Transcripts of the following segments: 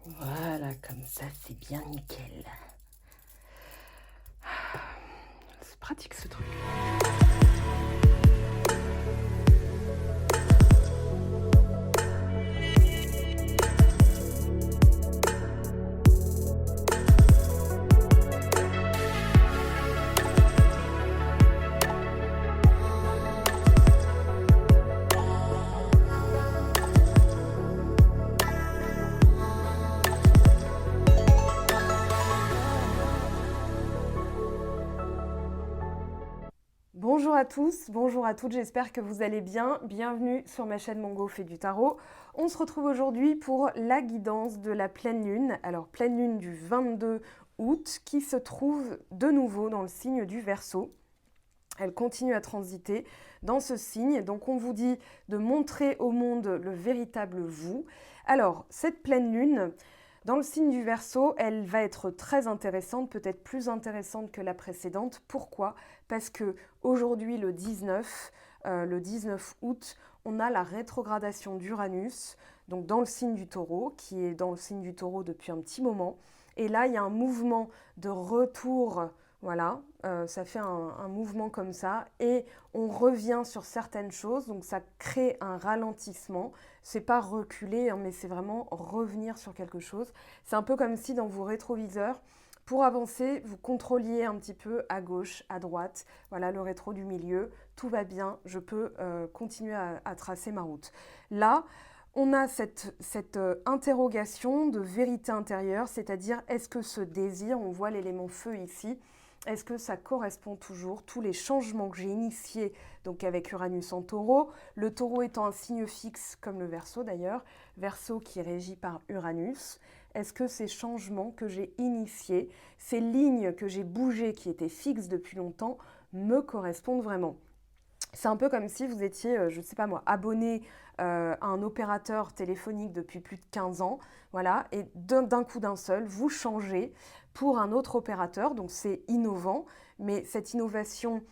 Voilà, comme ça, c'est bien nickel. C'est pratique ce truc. Bonjour à tous, bonjour à toutes, j'espère que vous allez bien. Bienvenue sur ma chaîne Mongo fait du tarot. On se retrouve aujourd'hui pour la guidance de la pleine lune. Alors pleine lune du 22 août qui se trouve de nouveau dans le signe du Verseau. Elle continue à transiter dans ce signe, donc on vous dit de montrer au monde le véritable vous. Alors cette pleine lune, dans le signe du Verseau, elle va être très intéressante, peut-être plus intéressante que la précédente. Pourquoi ? Parce que aujourd'hui, le 19 août, on a la rétrogradation d'Uranus, donc dans le signe du Taureau, qui est dans le signe du Taureau depuis un petit moment. Et là, il y a un mouvement de retour. Voilà, ça fait un mouvement comme ça et on revient sur certaines choses, donc ça crée un ralentissement. C'est pas reculer, hein, mais c'est vraiment revenir sur quelque chose. C'est un peu comme si dans vos rétroviseurs, pour avancer, vous contrôliez un petit peu à gauche, à droite. Voilà, le rétro du milieu, tout va bien, je peux continuer à tracer ma route. Là, on a cette interrogation de vérité intérieure, c'est-à-dire est-ce que ce désir, on voit l'élément feu ici, est-ce que ça correspond toujours, tous les changements que j'ai initiés, donc avec Uranus en taureau, le taureau étant un signe fixe comme le Verseau d'ailleurs, Verseau qui est régi par Uranus, est-ce que ces changements que j'ai initiés, ces lignes que j'ai bougées qui étaient fixes depuis longtemps, me correspondent vraiment ? C'est un peu comme si vous étiez, je ne sais pas moi, abonné à un opérateur téléphonique depuis plus de 15 ans, voilà, et d'un coup d'un seul, vous changez pour un autre opérateur, donc c'est innovant, mais cette innovation,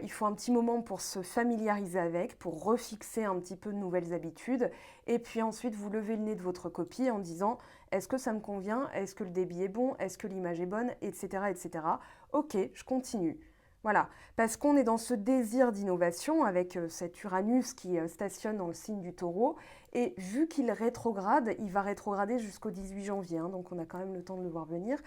il faut un petit moment pour se familiariser avec, pour refixer un petit peu de nouvelles habitudes, et puis ensuite vous levez le nez de votre copie en disant est-ce que ça me convient, est-ce que le débit est bon, est-ce que l'image est bonne, etc., etc. Ok, je continue. Voilà, parce qu'on est dans ce désir d'innovation avec cet Uranus qui stationne dans le signe du Taureau, et vu qu'il rétrograde, il va rétrograder jusqu'au 18 janvier, hein, donc on a quand même le temps de le voir venir.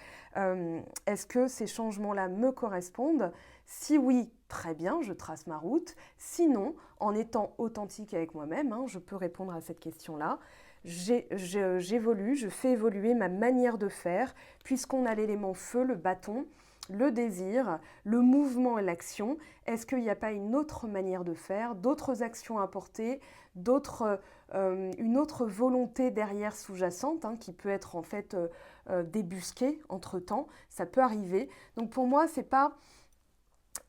Est-ce que ces changements-là me correspondent ? Si oui, très bien, je trace ma route. Sinon, en étant authentique avec moi-même, hein, je peux répondre à cette question-là. J'évolue, je fais évoluer ma manière de faire, puisqu'on a l'élément feu, le bâton, le désir, le mouvement et l'action. Est-ce qu'il n'y a pas une autre manière de faire, d'autres actions à porter, une autre volonté derrière sous-jacente, hein, qui peut être en fait débusquée entre-temps, ça peut arriver. Donc pour moi, c'est pas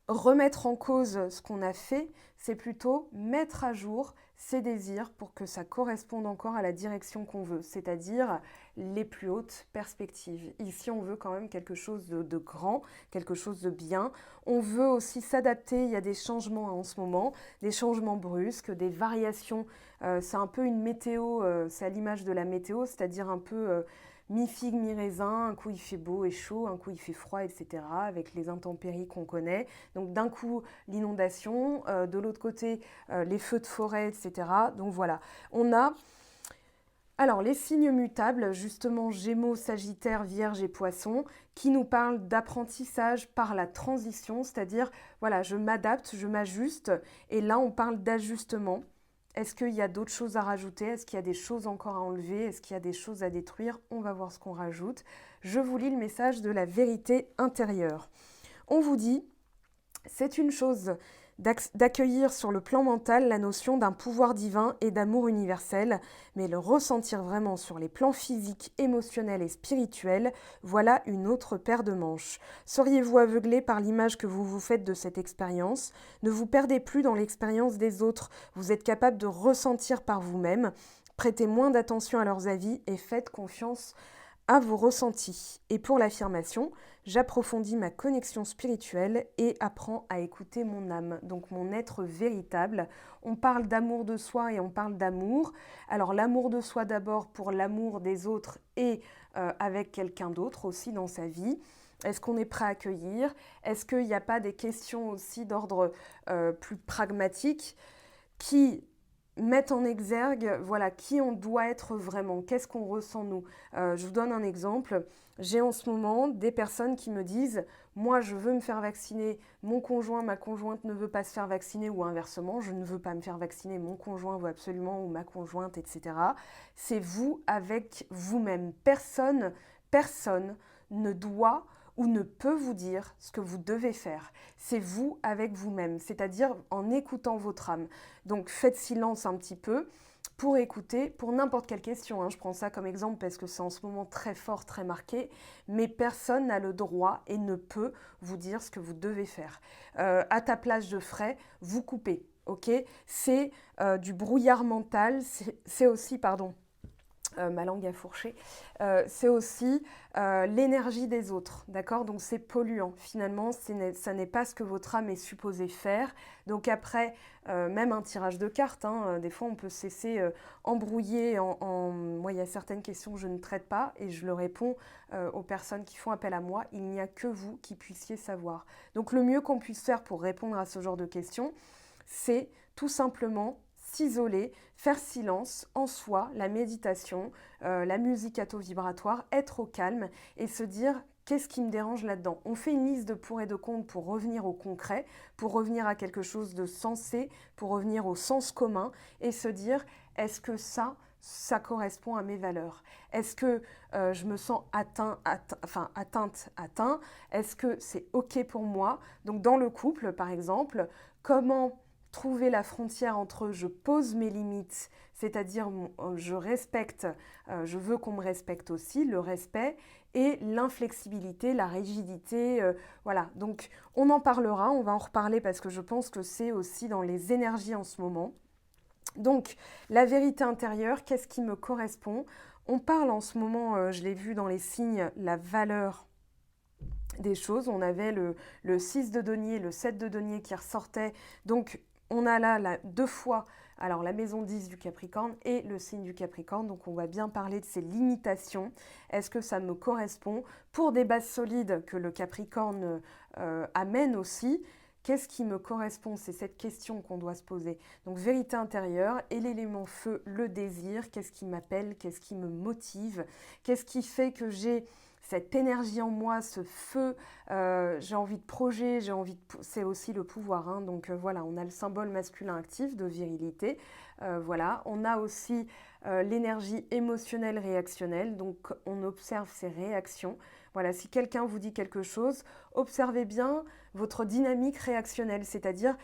remettre en cause ce qu'on a fait, c'est plutôt mettre à jour ses désirs pour que ça corresponde encore à la direction qu'on veut, c'est-à-dire les plus hautes perspectives. Ici, on veut quand même quelque chose de grand, quelque chose de bien. On veut aussi s'adapter, il y a des changements en ce moment, des changements brusques, des variations. C'est un peu une météo, c'est à l'image de la météo, c'est-à-dire un peu mi-figue, mi-raisin, un coup il fait beau et chaud, un coup il fait froid, etc., avec les intempéries qu'on connaît. Donc d'un coup l'inondation, de l'autre côté les feux de forêt, etc. Donc voilà, on a alors les signes mutables, justement Gémeaux, Sagittaire, Vierge et Poisson, qui nous parlent d'apprentissage par la transition, c'est-à-dire voilà, je m'adapte, je m'ajuste, et là on parle d'ajustement. Est-ce qu'il y a d'autres choses à rajouter? Est-ce qu'il y a des choses encore à enlever? Est-ce qu'il y a des choses à détruire? On va voir ce qu'on rajoute. Je vous lis le message de la vérité intérieure. On vous dit, c'est une chose d'accueillir sur le plan mental la notion d'un pouvoir divin et d'amour universel, mais le ressentir vraiment sur les plans physiques, émotionnels et spirituels, voilà une autre paire de manches. Seriez-vous aveuglé par l'image que vous vous faites de cette expérience? Ne vous perdez plus dans l'expérience des autres, vous êtes capable de ressentir par vous-même, prêtez moins d'attention à leurs avis et faites confiance à vos ressentis. Et pour l'affirmation, j'approfondis ma connexion spirituelle et apprends à écouter mon âme, donc mon être véritable. On parle d'amour de soi et on parle d'amour. Alors l'amour de soi d'abord pour l'amour des autres et avec quelqu'un d'autre aussi dans sa vie. Est-ce qu'on est prêt à accueillir? Est-ce qu'il n'y a pas des questions aussi d'ordre plus pragmatique qui mettent en exergue, voilà, qui on doit être vraiment, qu'est-ce qu'on ressent nous. Je vous donne un exemple. J'ai en ce moment des personnes qui me disent « Moi, je veux me faire vacciner, mon conjoint, ma conjointe ne veut pas se faire vacciner » ou inversement, « Je ne veux pas me faire vacciner, mon conjoint veut absolument » ou ma conjointe, etc. C'est vous avec vous-même. Personne ne doit ou ne peut vous dire ce que vous devez faire. C'est vous avec vous-même, c'est-à-dire en écoutant votre âme. Donc faites silence un petit peu pour écouter, pour n'importe quelle question. Je prends ça comme exemple parce que c'est en ce moment très fort, très marqué, mais personne n'a le droit et ne peut vous dire ce que vous devez faire. À ta place, je ferai, vous coupez, ok? C'est du brouillard mental, c'est aussi, pardon, ma langue a fourché, c'est aussi l'énergie des autres, d'accord? Donc c'est polluant, finalement, ça n'est pas ce que votre âme est supposée faire. Donc après, même un tirage de cartes, des fois on peut se laisser embrouiller moi, il y a certaines questions que je ne traite pas et je le réponds aux personnes qui font appel à moi. Il n'y a que vous qui puissiez savoir. Donc le mieux qu'on puisse faire pour répondre à ce genre de questions, c'est tout simplement s'isoler, faire silence en soi, la méditation, la musique vibratoire, être au calme et se dire qu'est-ce qui me dérange là-dedans. On fait une liste de pour et de contre pour revenir au concret, pour revenir à quelque chose de sensé, pour revenir au sens commun et se dire est-ce que ça correspond à mes valeurs? Est-ce que je me sens atteinte? Est-ce que c'est OK pour moi? Donc dans le couple, par exemple, comment trouver la frontière entre je pose mes limites, c'est-à-dire je respecte, je veux qu'on me respecte aussi, le respect, et l'inflexibilité, la rigidité, voilà. Donc on en parlera, on va en reparler parce que je pense que c'est aussi dans les énergies en ce moment. Donc la vérité intérieure, qu'est-ce qui me correspond? On parle en ce moment, je l'ai vu dans les signes, la valeur des choses. On avait le 6 de denier, le 7 de denier qui ressortait. Donc on a là deux fois alors la maison 10 du Capricorne et le signe du Capricorne. Donc on va bien parler de ces limitations. Est-ce que ça me correspond? Pour des bases solides que le Capricorne amène aussi, qu'est-ce qui me correspond? C'est cette question qu'on doit se poser. Donc vérité intérieure et l'élément feu, le désir. Qu'est-ce qui m'appelle? Qu'est-ce qui me motive? Qu'est-ce qui fait que j'ai cette énergie en moi, ce feu, j'ai envie de projet, c'est aussi le pouvoir. Donc voilà, on a le symbole masculin actif de virilité. Voilà, on a aussi l'énergie émotionnelle réactionnelle. Donc on observe ses réactions. Voilà, si quelqu'un vous dit quelque chose, observez bien votre dynamique réactionnelle, c'est-à-dire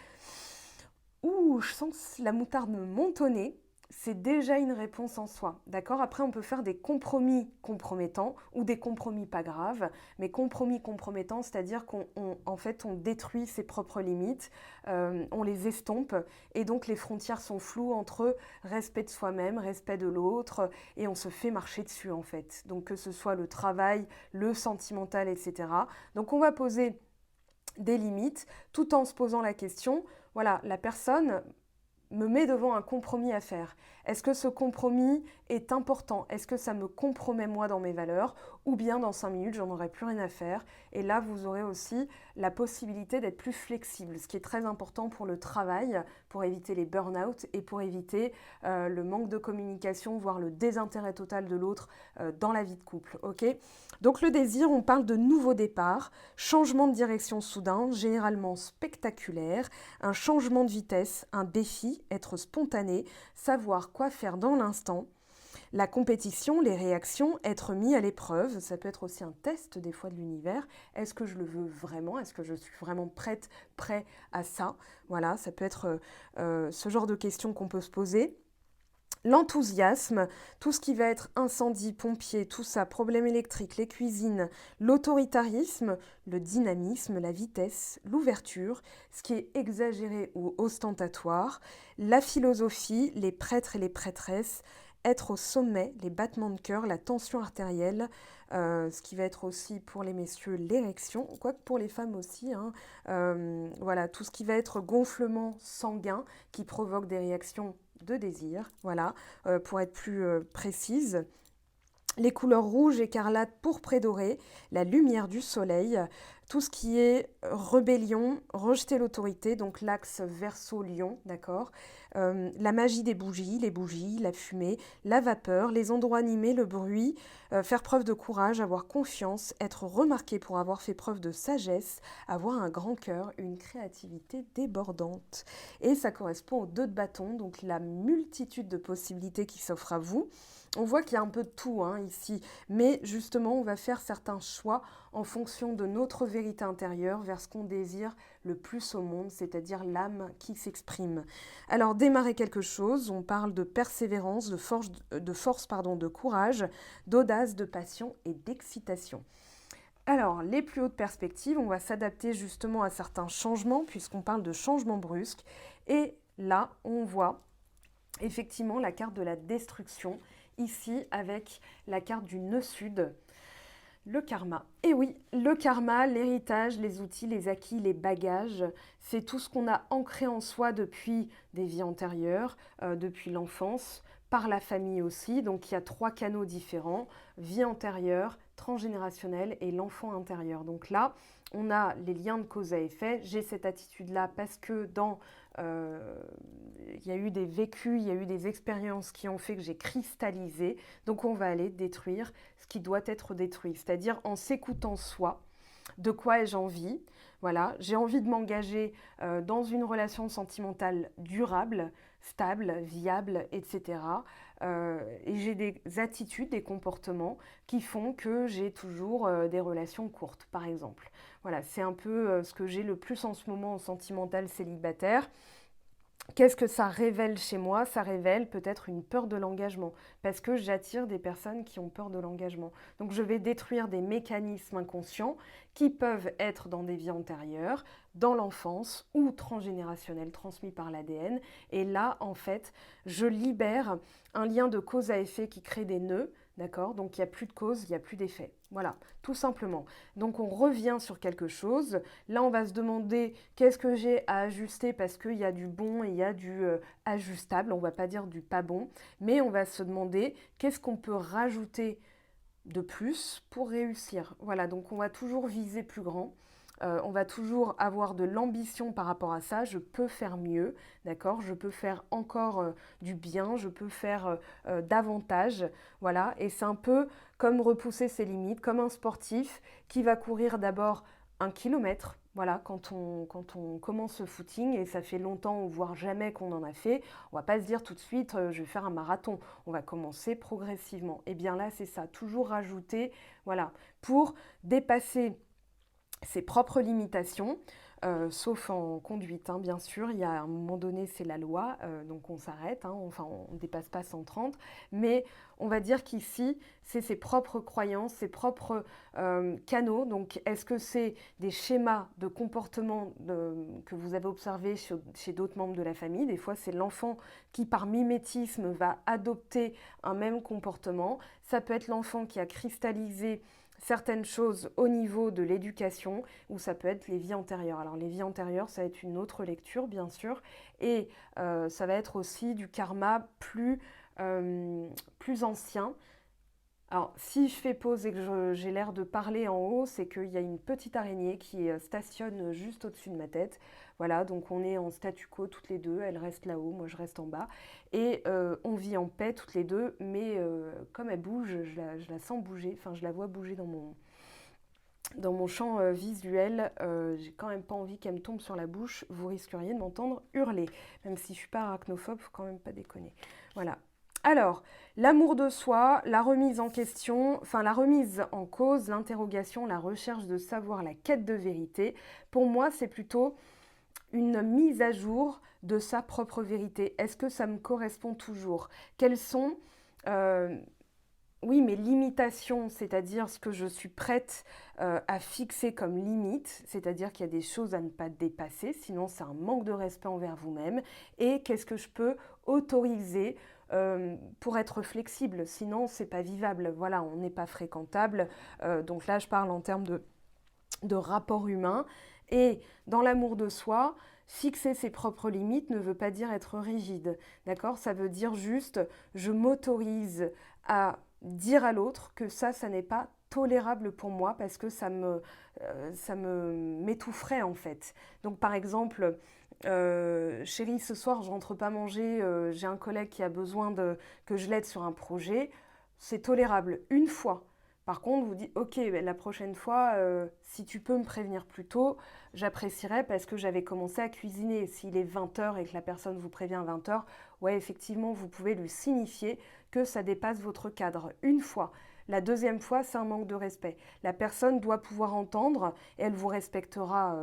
« Ouh, je sens la moutarde me monte au nez », c'est déjà une réponse en soi, d'accord? Après, on peut faire des compromis compromettants ou des compromis pas graves, mais compromis compromettants, c'est-à-dire qu'en fait, on détruit ses propres limites, on les estompe, et donc les frontières sont floues entre respect de soi-même, respect de l'autre, et on se fait marcher dessus, en fait. Donc, que ce soit le travail, le sentimental, etc. Donc, on va poser des limites, tout en se posant la question, voilà, la personne me met devant un compromis à faire. Est-ce que ce compromis est important? Est-ce que ça me compromet moi dans mes valeurs? Ou bien dans 5 minutes, j'en aurai plus rien à faire. Et là, vous aurez aussi la possibilité d'être plus flexible, ce qui est très important pour le travail, pour éviter les burn-out et pour éviter le manque de communication, voire le désintérêt total de l'autre dans la vie de couple. Okay? Donc le désir, on parle de nouveau départ, changement de direction soudain, généralement spectaculaire, un changement de vitesse, un défi, être spontané, savoir quoi faire dans l'instant. La compétition, les réactions, être mis à l'épreuve, ça peut être aussi un test des fois de l'univers. Est-ce que je le veux vraiment? Est-ce que je suis vraiment prêt à ça? Voilà, ça peut être ce genre de questions qu'on peut se poser. L'enthousiasme, tout ce qui va être incendie, pompier, tout ça, problèmes électriques, les cuisines, l'autoritarisme, le dynamisme, la vitesse, l'ouverture, ce qui est exagéré ou ostentatoire, la philosophie, les prêtres et les prêtresses, être au sommet, les battements de cœur, la tension artérielle, ce qui va être aussi pour les messieurs l'érection, quoique pour les femmes aussi, hein. Voilà, tout ce qui va être gonflement sanguin qui provoque des réactions de désir, voilà, pour être plus précise. Les couleurs rouge, écarlate, pourpre et dorée, la lumière du soleil, tout ce qui est rébellion, rejeter l'autorité, donc l'axe Verseau-Lion, d'accord. La magie des bougies, les bougies, la fumée, la vapeur, les endroits animés, le bruit, faire preuve de courage, avoir confiance, être remarqué pour avoir fait preuve de sagesse, avoir un grand cœur, une créativité débordante. Et ça correspond aux 2 de bâton, donc la multitude de possibilités qui s'offrent à vous. On voit qu'il y a un peu de tout hein, ici, mais justement, on va faire certains choix en fonction de notre vérité intérieure vers ce qu'on désire le plus au monde, c'est-à-dire l'âme qui s'exprime. Alors, démarrer quelque chose, on parle de persévérance, de force, de courage, d'audace, de passion et d'excitation. Alors, les plus hautes perspectives, on va s'adapter justement à certains changements, puisqu'on parle de changements brusques. Et là, on voit effectivement la carte de la destruction, ici avec la carte du nœud sud, le karma. Et oui, le karma, l'héritage, les outils, les acquis, les bagages, c'est tout ce qu'on a ancré en soi depuis des vies antérieures, depuis l'enfance, par la famille aussi. Donc il y a 3 canaux différents, vie antérieure, transgénérationnelle et l'enfant intérieur. Donc là, on a les liens de cause à effet. J'ai cette attitude-là parce que il y a eu des vécus, il y a eu des expériences qui ont fait que j'ai cristallisé. Donc on va aller détruire ce qui doit être détruit, c'est-à-dire en s'écoutant soi. De quoi ai-je envie? Voilà, j'ai envie de m'engager dans une relation sentimentale durable, stable, viable, etc. Et j'ai des attitudes, des comportements qui font que j'ai toujours des relations courtes, par exemple. Voilà, c'est un peu ce que j'ai le plus en ce moment en sentimental célibataire. Qu'est-ce que ça révèle chez moi? Ça révèle peut-être une peur de l'engagement, parce que j'attire des personnes qui ont peur de l'engagement. Donc je vais détruire des mécanismes inconscients qui peuvent être dans des vies antérieures, dans l'enfance ou transgénérationnels transmis par l'ADN. Et là, en fait, je libère un lien de cause à effet qui crée des nœuds, d'accord? Donc il n'y a plus de cause, il n'y a plus d'effet. Voilà, tout simplement. Donc on revient sur quelque chose. Là, on va se demander qu'est-ce que j'ai à ajuster parce qu'il y a du bon et il y a du ajustable. On ne va pas dire du pas bon, mais on va se demander qu'est-ce qu'on peut rajouter de plus pour réussir. Voilà, donc on va toujours viser plus grand. On va toujours avoir de l'ambition par rapport à ça. Je peux faire mieux, d'accord? Je peux faire encore du bien, je peux faire davantage, voilà. Et c'est un peu comme repousser ses limites, comme un sportif qui va courir d'abord 1 kilomètre. Voilà, quand on commence ce footing, et ça fait longtemps, voire jamais qu'on en a fait, on va pas se dire tout de suite, je vais faire un marathon. On va commencer progressivement. Et bien là, c'est ça, toujours rajouter, voilà, pour dépasser ses propres limitations, sauf en conduite, hein, bien sûr. Il y a un moment donné, c'est la loi, donc on s'arrête, hein, enfin on ne dépasse pas 130, mais on va dire qu'ici, c'est ses propres croyances, ses propres canaux. Donc est-ce que c'est des schémas de comportement que vous avez observés chez d'autres membres de la famille? Des fois, c'est l'enfant qui, par mimétisme, va adopter un même comportement. Ça peut être l'enfant qui a cristallisé certaines choses au niveau de l'éducation, ou ça peut être les vies antérieures. Alors les vies antérieures, ça va être une autre lecture, bien sûr, et ça va être aussi du karma plus ancien. Alors, si je fais pause et que j'ai l'air de parler en haut, c'est qu'il y a une petite araignée qui stationne juste au-dessus de ma tête. Voilà, donc on est en statu quo toutes les deux, elle reste là-haut, moi je reste en bas. Et on vit en paix toutes les deux, mais comme elle bouge, je la sens bouger, enfin je la vois bouger dans mon champ visuel. J'ai quand même pas envie qu'elle me tombe sur la bouche, vous risqueriez de m'entendre hurler. Même si je suis pas arachnophobe, faut quand même pas déconner. Voilà. Alors, l'amour de soi, la remise en question, enfin la remise en cause, l'interrogation, la recherche de savoir, la quête de vérité, pour moi c'est plutôt une mise à jour de sa propre vérité. Est-ce que ça me correspond toujours? Quelles sont oui, mes limitations, c'est-à-dire ce que je suis prête à fixer comme limite, c'est-à-dire qu'il y a des choses à ne pas dépasser, sinon c'est un manque de respect envers vous-même. Et qu'est-ce que je peux autoriser pour être flexible, sinon c'est pas vivable. Voilà, on n'est pas fréquentable. Donc là, je parle en termes de rapport humain. Et dans l'amour de soi, fixer ses propres limites ne veut pas dire être rigide, d'accord? Ça veut dire juste, je m'autorise à dire à l'autre que ça n'est pas tolérable pour moi parce que ça me m'étoufferait en fait. Donc par exemple, chérie, ce soir je rentre pas manger, j'ai un collègue qui a besoin que je l'aide sur un projet, c'est tolérable une fois. Par contre, vous dites, ok, la prochaine fois, si tu peux me prévenir plus tôt, j'apprécierais parce que j'avais commencé à cuisiner. S'il est 20h et que la personne vous prévient à 20h, ouais, effectivement, vous pouvez lui signifier que ça dépasse votre cadre une fois. La deuxième fois, c'est un manque de respect. La personne doit pouvoir entendre et elle vous respectera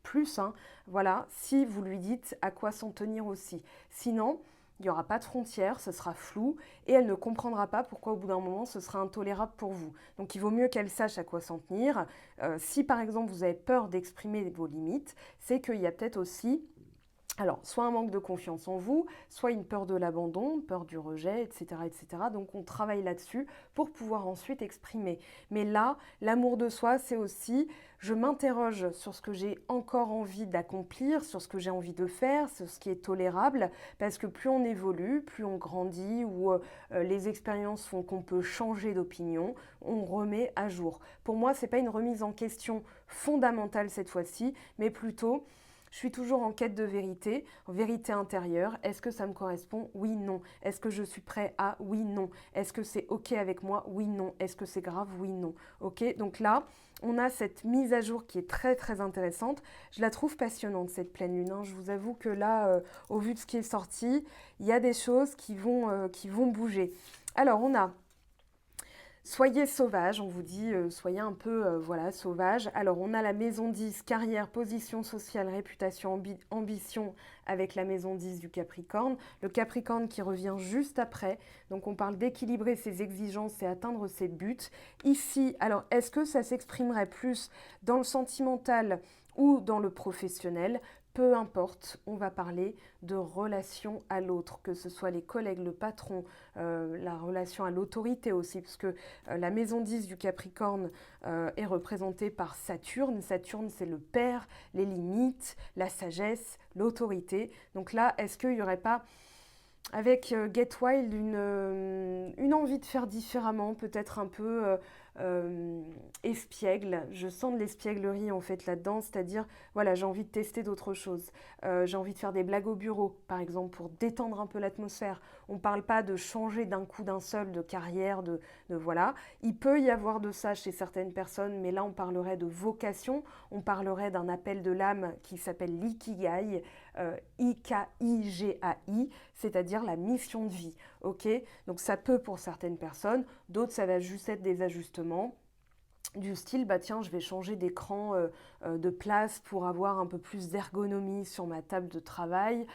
plus, hein, voilà, si vous lui dites à quoi s'en tenir aussi. Sinon, il n'y aura pas de frontières, ce sera flou et elle ne comprendra pas pourquoi au bout d'un moment ce sera intolérable pour vous. Donc il vaut mieux qu'elle sache à quoi s'en tenir. Si par exemple vous avez peur d'exprimer vos limites, c'est qu'il y a peut-être aussi alors, soit un manque de confiance en vous, soit une peur de l'abandon, peur du rejet, etc., etc. Donc, on travaille là-dessus pour pouvoir ensuite exprimer. Mais là, l'amour de soi, c'est aussi, je m'interroge sur ce que j'ai encore envie d'accomplir, sur ce que j'ai envie de faire, sur ce qui est tolérable, parce que plus on évolue, plus on grandit, ou les expériences font qu'on peut changer d'opinion, on remet à jour. Pour moi, ce n'est pas une remise en question fondamentale cette fois-ci, mais plutôt je suis toujours en quête de vérité, en vérité intérieure. Est-ce que ça me correspond? Oui, non. Est-ce que je suis prêt à? Oui, non. Est-ce que c'est OK avec moi? Oui, non. Est-ce que c'est grave? Oui, non. OK, donc là, on a cette mise à jour qui est très, très intéressante. Je la trouve passionnante, cette pleine lune, hein. Je vous avoue que là, au vu de ce qui est sorti, il y a des choses qui vont bouger. Alors, on a soyez sauvage, on vous dit, soyez un peu voilà, sauvage. Alors, on a la maison 10, carrière, position sociale, réputation, ambition avec la maison 10 du Capricorne. Le Capricorne qui revient juste après. Donc, on parle d'équilibrer ses exigences et atteindre ses buts. Ici, alors, est-ce que ça s'exprimerait plus dans le sentimental ou dans le professionnel? Peu importe, on va parler de relation à l'autre, que ce soit les collègues, le patron, la relation à l'autorité aussi, parce que la maison 10 du Capricorne est représentée par Saturne. Saturne, c'est le père, les limites, la sagesse, l'autorité. Donc là, est-ce qu'il n'y aurait pas avec Get Wild une envie de faire différemment, peut-être un peu espiègle. Je sens de l'espièglerie en fait là-dedans, c'est-à-dire, voilà, j'ai envie de tester d'autres choses. J'ai envie de faire des blagues au bureau, par exemple, pour détendre un peu l'atmosphère. On ne parle pas de changer d'un coup d'un seul de carrière, de voilà. Il peut y avoir de ça chez certaines personnes, mais là, on parlerait de vocation, on parlerait d'un appel de l'âme qui s'appelle l'ikigai, I-K-I-G-A-I, c'est-à-dire la mission de vie. Ok, donc ça peut pour certaines personnes, d'autres ça va juste être des ajustements du style, bah tiens, je vais changer d'écran de place pour avoir un peu plus d'ergonomie sur ma table de travail.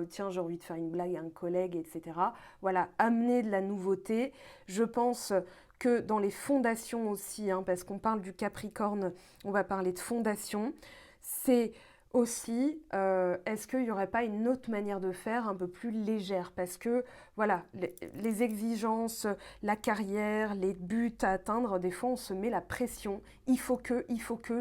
Tiens, j'ai envie de faire une blague à un collègue, etc. Voilà, amener de la nouveauté. Je pense que dans les fondations aussi, hein, parce qu'on parle du Capricorne, on va parler de fondation, c'est aussi, est-ce qu'il n'y aurait pas une autre manière de faire un peu plus légère? Parce que, voilà, les exigences, la carrière, les buts à atteindre, des fois on se met la pression. Il faut que,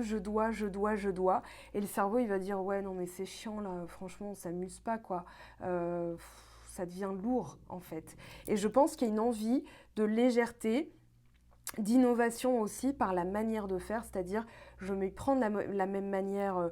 je dois, je dois, je dois. Et le cerveau, il va dire, ouais, non, mais c'est chiant là, franchement, on s'amuse pas, quoi. Ça devient lourd, en fait. Et je pense qu'il y a une envie de légèreté, d'innovation aussi par la manière de faire, c'est-à-dire je vais prendre la même manière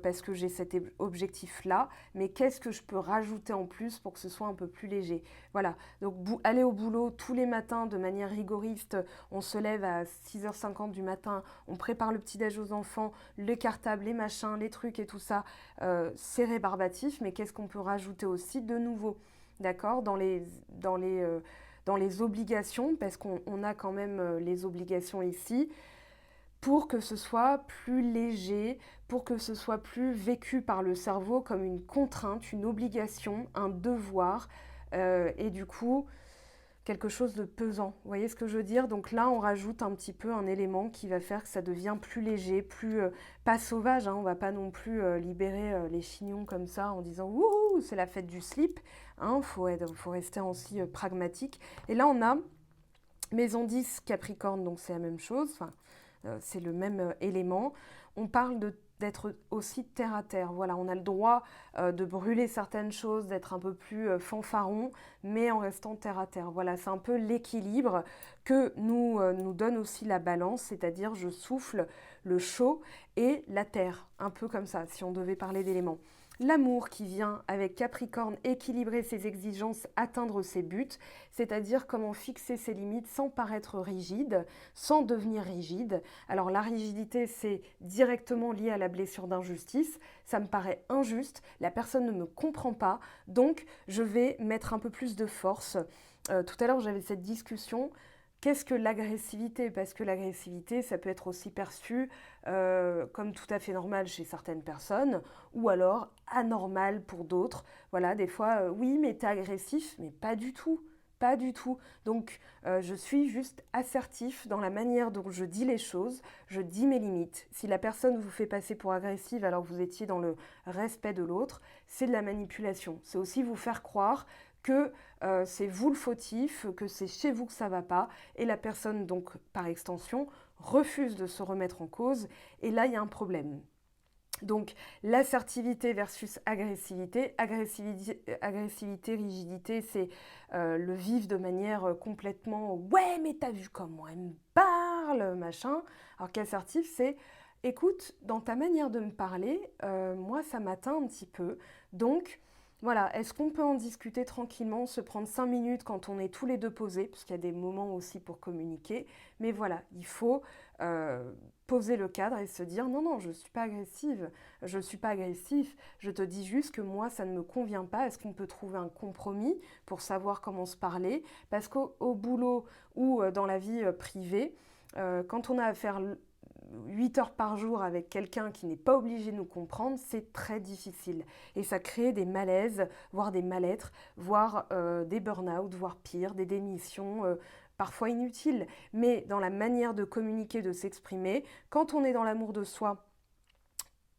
parce que j'ai cet objectif-là, mais qu'est-ce que je peux rajouter en plus pour que ce soit un peu plus léger? Voilà, donc aller au boulot tous les matins de manière rigoriste, on se lève à 6h50 du matin, on prépare le petit-déj aux enfants, les cartables, les machins, les trucs et tout ça, c'est rébarbatif, mais qu'est-ce qu'on peut rajouter aussi de nouveau? D'accord, dans les obligations, parce qu'on a quand même les obligations ici, pour que ce soit plus léger, pour que ce soit plus vécu par le cerveau comme une contrainte, une obligation, un devoir. Et du coup, quelque chose de pesant. Vous voyez ce que je veux dire? Donc là, on rajoute un petit peu un élément qui va faire que ça devient plus léger, plus pas sauvage, hein. On va pas non plus libérer les chignons comme ça en disant wouhou, c'est la fête du slip. Hein, faut rester aussi pragmatique. Et là, on a Maison 10 Capricorne, donc c'est la même chose. Enfin, c'est le même élément. On parle d'être aussi terre à terre. Voilà, on a le droit de brûler certaines choses, d'être un peu plus fanfaron, mais en restant terre à terre. Voilà, c'est un peu l'équilibre que nous donne aussi la balance, c'est-à-dire je souffle le chaud et la terre, un peu comme ça, si on devait parler d'éléments. L'amour qui vient avec Capricorne, équilibrer ses exigences, atteindre ses buts, c'est-à-dire comment fixer ses limites sans paraître rigide, sans devenir rigide. Alors la rigidité, c'est directement lié à la blessure d'injustice. Ça me paraît injuste, la personne ne me comprend pas, donc je vais mettre un peu plus de force. Tout à l'heure, j'avais cette discussion. Qu'est-ce que l'agressivité? Parce que l'agressivité, ça peut être aussi perçu comme tout à fait normal chez certaines personnes, ou alors anormal pour d'autres. Voilà, des fois, oui, mais t'es agressif, mais pas du tout. Pas du tout. Donc, je suis juste assertif dans la manière dont je dis les choses, je dis mes limites. Si la personne vous fait passer pour agressive alors que vous étiez dans le respect de l'autre, c'est de la manipulation. C'est aussi vous faire croire que c'est vous le fautif, que c'est chez vous que ça va pas, et la personne, donc par extension, refuse de se remettre en cause, et là il y a un problème. Donc l'assertivité versus agressivité, agressivité, rigidité, c'est le vivre de manière complètement ouais mais t'as vu comment elle me parle, machin. Alors qu'assertif c'est écoute, dans ta manière de me parler, moi ça m'atteint un petit peu, donc voilà, est-ce qu'on peut en discuter tranquillement, se prendre 5 minutes quand on est tous les deux posés, parce qu'il y a des moments aussi pour communiquer, mais voilà, il faut poser le cadre et se dire non, non, je ne suis pas agressive, je ne suis pas agressif, je te dis juste que moi, ça ne me convient pas, est-ce qu'on peut trouver un compromis pour savoir comment se parler? Parce qu'au boulot ou dans la vie privée, quand on a affaire 8 heures par jour avec quelqu'un qui n'est pas obligé de nous comprendre, c'est très difficile. Et ça crée des malaises, voire des mal-être, voire des burn-out, voire pire, des démissions, parfois inutiles. Mais dans la manière de communiquer, de s'exprimer, quand on est dans l'amour de soi,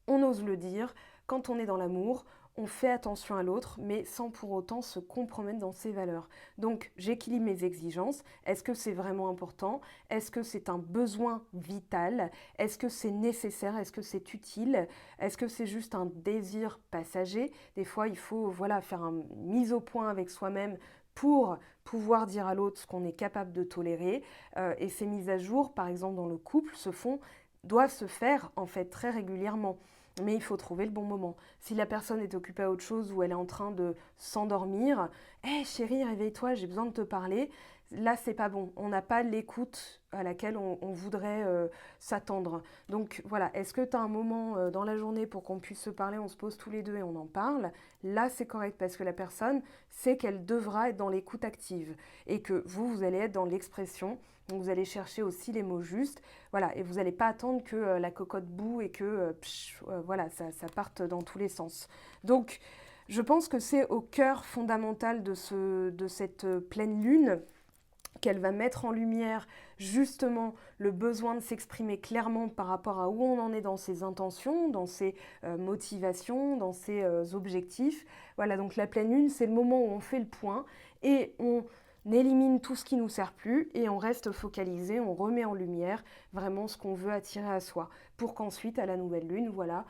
on ose le dire. Quand on est dans l'amour, on fait attention à l'autre, mais sans pour autant se compromettre dans ses valeurs. Donc, j'équilibre mes exigences. Est-ce que c'est vraiment important? Est-ce que c'est un besoin vital? Est-ce que c'est nécessaire? Est-ce que c'est utile? Est-ce que c'est juste un désir passager? Des fois, il faut faire une mise au point avec soi-même pour pouvoir dire à l'autre ce qu'on est capable de tolérer. Et ces mises à jour, par exemple dans le couple, doivent se faire en fait très régulièrement. Mais il faut trouver le bon moment. Si la personne est occupée à autre chose ou elle est en train de s'endormir, hé chérie, réveille-toi, j'ai besoin de te parler. Là, c'est pas bon. On n'a pas l'écoute à laquelle on voudrait s'attendre. Donc voilà, est-ce que tu as un moment dans la journée pour qu'on puisse se parler, on se pose tous les deux et on en parle? Là, c'est correct parce que la personne sait qu'elle devra être dans l'écoute active et que vous allez être dans l'expression. Donc vous allez chercher aussi les mots justes, voilà, et vous n'allez pas attendre que la cocotte boue et que voilà, ça parte dans tous les sens. Donc je pense que c'est au cœur fondamental de cette pleine lune qu'elle va mettre en lumière justement le besoin de s'exprimer clairement par rapport à où on en est dans ses intentions, dans ses motivations, dans ses objectifs. Voilà, donc la pleine lune, c'est le moment où on fait le point et on élimine tout ce qui nous sert plus et on reste focalisé, on remet en lumière vraiment ce qu'on veut attirer à soi pour qu'ensuite à la nouvelle lune, voilà,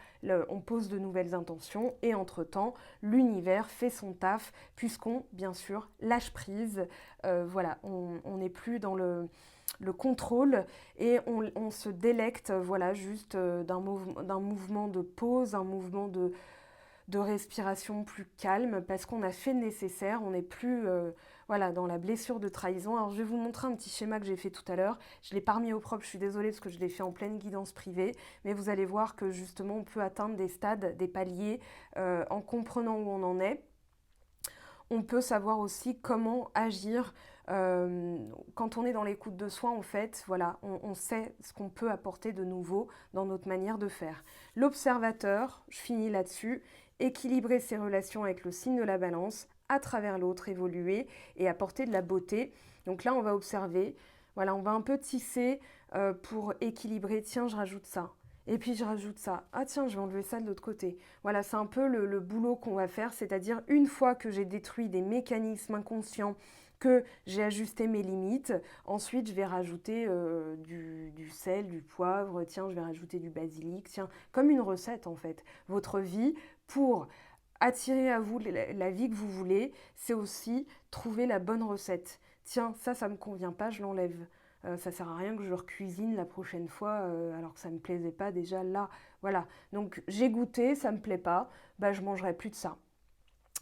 on pose de nouvelles intentions et entre-temps, l'univers fait son taf puisqu'on, bien sûr, lâche prise, voilà, on n'est plus dans le contrôle et on se délecte, voilà, juste d'un mouvement de pause, un mouvement de respiration plus calme parce qu'on a fait le nécessaire, on n'est plus voilà, dans la blessure de trahison. Alors je vais vous montrer un petit schéma que j'ai fait tout à l'heure. Je ne l'ai pas remis au propre, je suis désolée parce que je l'ai fait en pleine guidance privée, mais vous allez voir que justement on peut atteindre des stades, des paliers en comprenant où on en est. On peut savoir aussi comment agir quand on est dans l'écoute de soi, en fait, voilà, on sait ce qu'on peut apporter de nouveau dans notre manière de faire. L'observateur, je finis là-dessus, équilibrer ses relations avec le signe de la balance, à travers l'autre, évoluer et apporter de la beauté. Donc là, on va observer, voilà, on va un peu tisser pour équilibrer. Tiens, je rajoute ça. Et puis je rajoute ça. Ah tiens, je vais enlever ça de l'autre côté. Voilà, c'est un peu le boulot qu'on va faire, c'est-à-dire une fois que j'ai détruit des mécanismes inconscients, que j'ai ajusté mes limites, ensuite je vais rajouter du sel, du poivre, tiens, je vais rajouter du basilic, tiens, comme une recette en fait. Votre vie, pour attirer à vous la vie que vous voulez, c'est aussi trouver la bonne recette. Tiens, ça me convient pas, je l'enlève. Ça sert à rien que je recuisine la prochaine fois alors que ça me plaisait pas déjà là. Voilà. Donc j'ai goûté, ça me plaît pas, bah je mangerai plus de ça.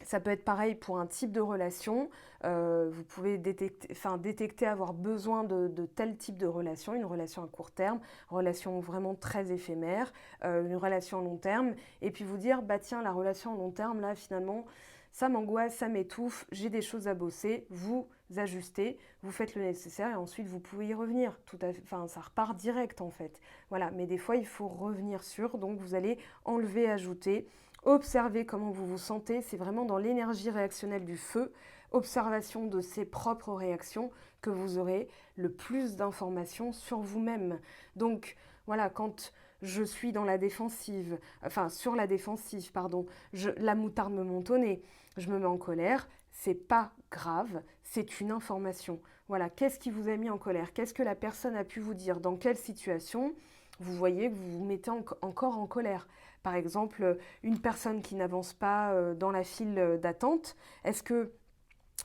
Ça peut être pareil pour un type de relation. Vous pouvez détecter avoir besoin de tel type de relation, une relation à court terme, relation vraiment très éphémère, une relation à long terme, et puis vous dire, bah tiens, la relation à long terme, là, finalement, ça m'angoisse, ça m'étouffe, j'ai des choses à bosser, vous ajustez, vous faites le nécessaire et ensuite vous pouvez y revenir. Tout à fait, enfin, ça repart direct en fait. Voilà, mais des fois il faut revenir sur, donc vous allez enlever, ajouter. Observez comment vous vous sentez, c'est vraiment dans l'énergie réactionnelle du feu, observation de ses propres réactions, que vous aurez le plus d'informations sur vous-même. Donc voilà, quand je suis dans la défensive, enfin sur la défensive, pardon, la moutarde me monte au nez, je me mets en colère, c'est pas grave, c'est une information. Voilà, qu'est-ce qui vous a mis en colère? Qu'est-ce que la personne a pu vous dire? Dans quelle situation vous voyez que vous vous mettez encore en colère? Par exemple, une personne qui n'avance pas dans la file d'attente, est-ce que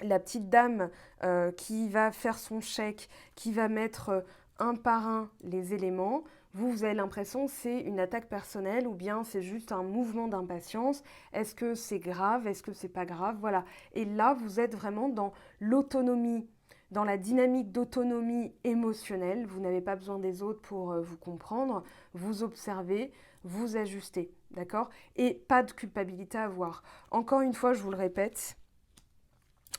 la petite dame qui va faire son chèque, qui va mettre un par un les éléments, vous avez l'impression que c'est une attaque personnelle ou bien c'est juste un mouvement d'impatience? Est-ce que c'est grave? Est-ce que c'est pas grave? Voilà. Et là, vous êtes vraiment dans l'autonomie, dans la dynamique d'autonomie émotionnelle. Vous n'avez pas besoin des autres pour vous comprendre. Vous observez, vous ajustez. D'accord? Et pas de culpabilité à avoir. Encore une fois, je vous le répète,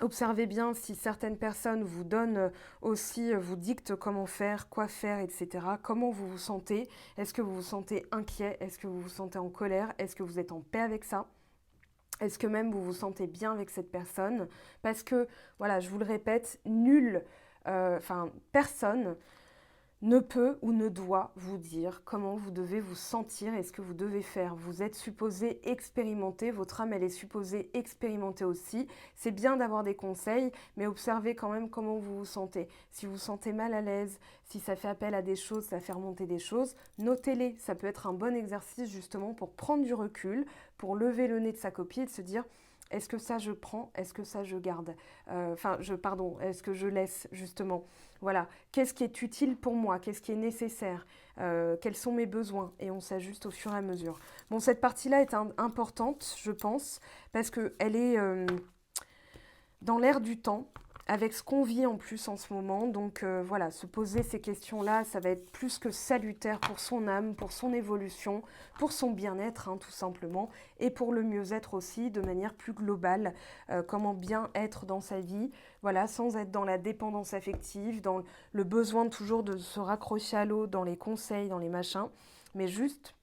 observez bien si certaines personnes vous donnent aussi, vous dictent comment faire, quoi faire, etc. Comment vous vous sentez? Est-ce que vous vous sentez inquiet? Est-ce que vous vous sentez en colère? Est-ce que vous êtes en paix avec ça? Est-ce que même vous vous sentez bien avec cette personne? Parce que, voilà, je vous le répète, personne ne peut ou ne doit vous dire comment vous devez vous sentir et ce que vous devez faire. Vous êtes supposé expérimenter, votre âme elle est supposée expérimenter aussi. C'est bien d'avoir des conseils, mais observez quand même comment vous vous sentez. Si vous vous sentez mal à l'aise, si ça fait appel à des choses, ça fait remonter des choses, notez-les. Ça peut être un bon exercice justement pour prendre du recul, pour lever le nez de sa copie et de se dire est-ce que ça je prends, est-ce que ça je garde, est-ce que je laisse justement. Voilà, qu'est-ce qui est utile pour moi, qu'est-ce qui est nécessaire, quels sont mes besoins, et on s'ajuste au fur et à mesure. Bon, cette partie-là est importante, je pense, parce qu'elle est dans l'air du temps, avec ce qu'on vit en plus en ce moment. Donc voilà, se poser ces questions-là, ça va être plus que salutaire pour son âme, pour son évolution, pour son bien-être, hein, tout simplement, et pour le mieux-être aussi, de manière plus globale. Comment bien être dans sa vie, voilà, sans être dans la dépendance affective, dans le besoin toujours de se raccrocher à l'autre, dans les conseils, dans les machins, mais juste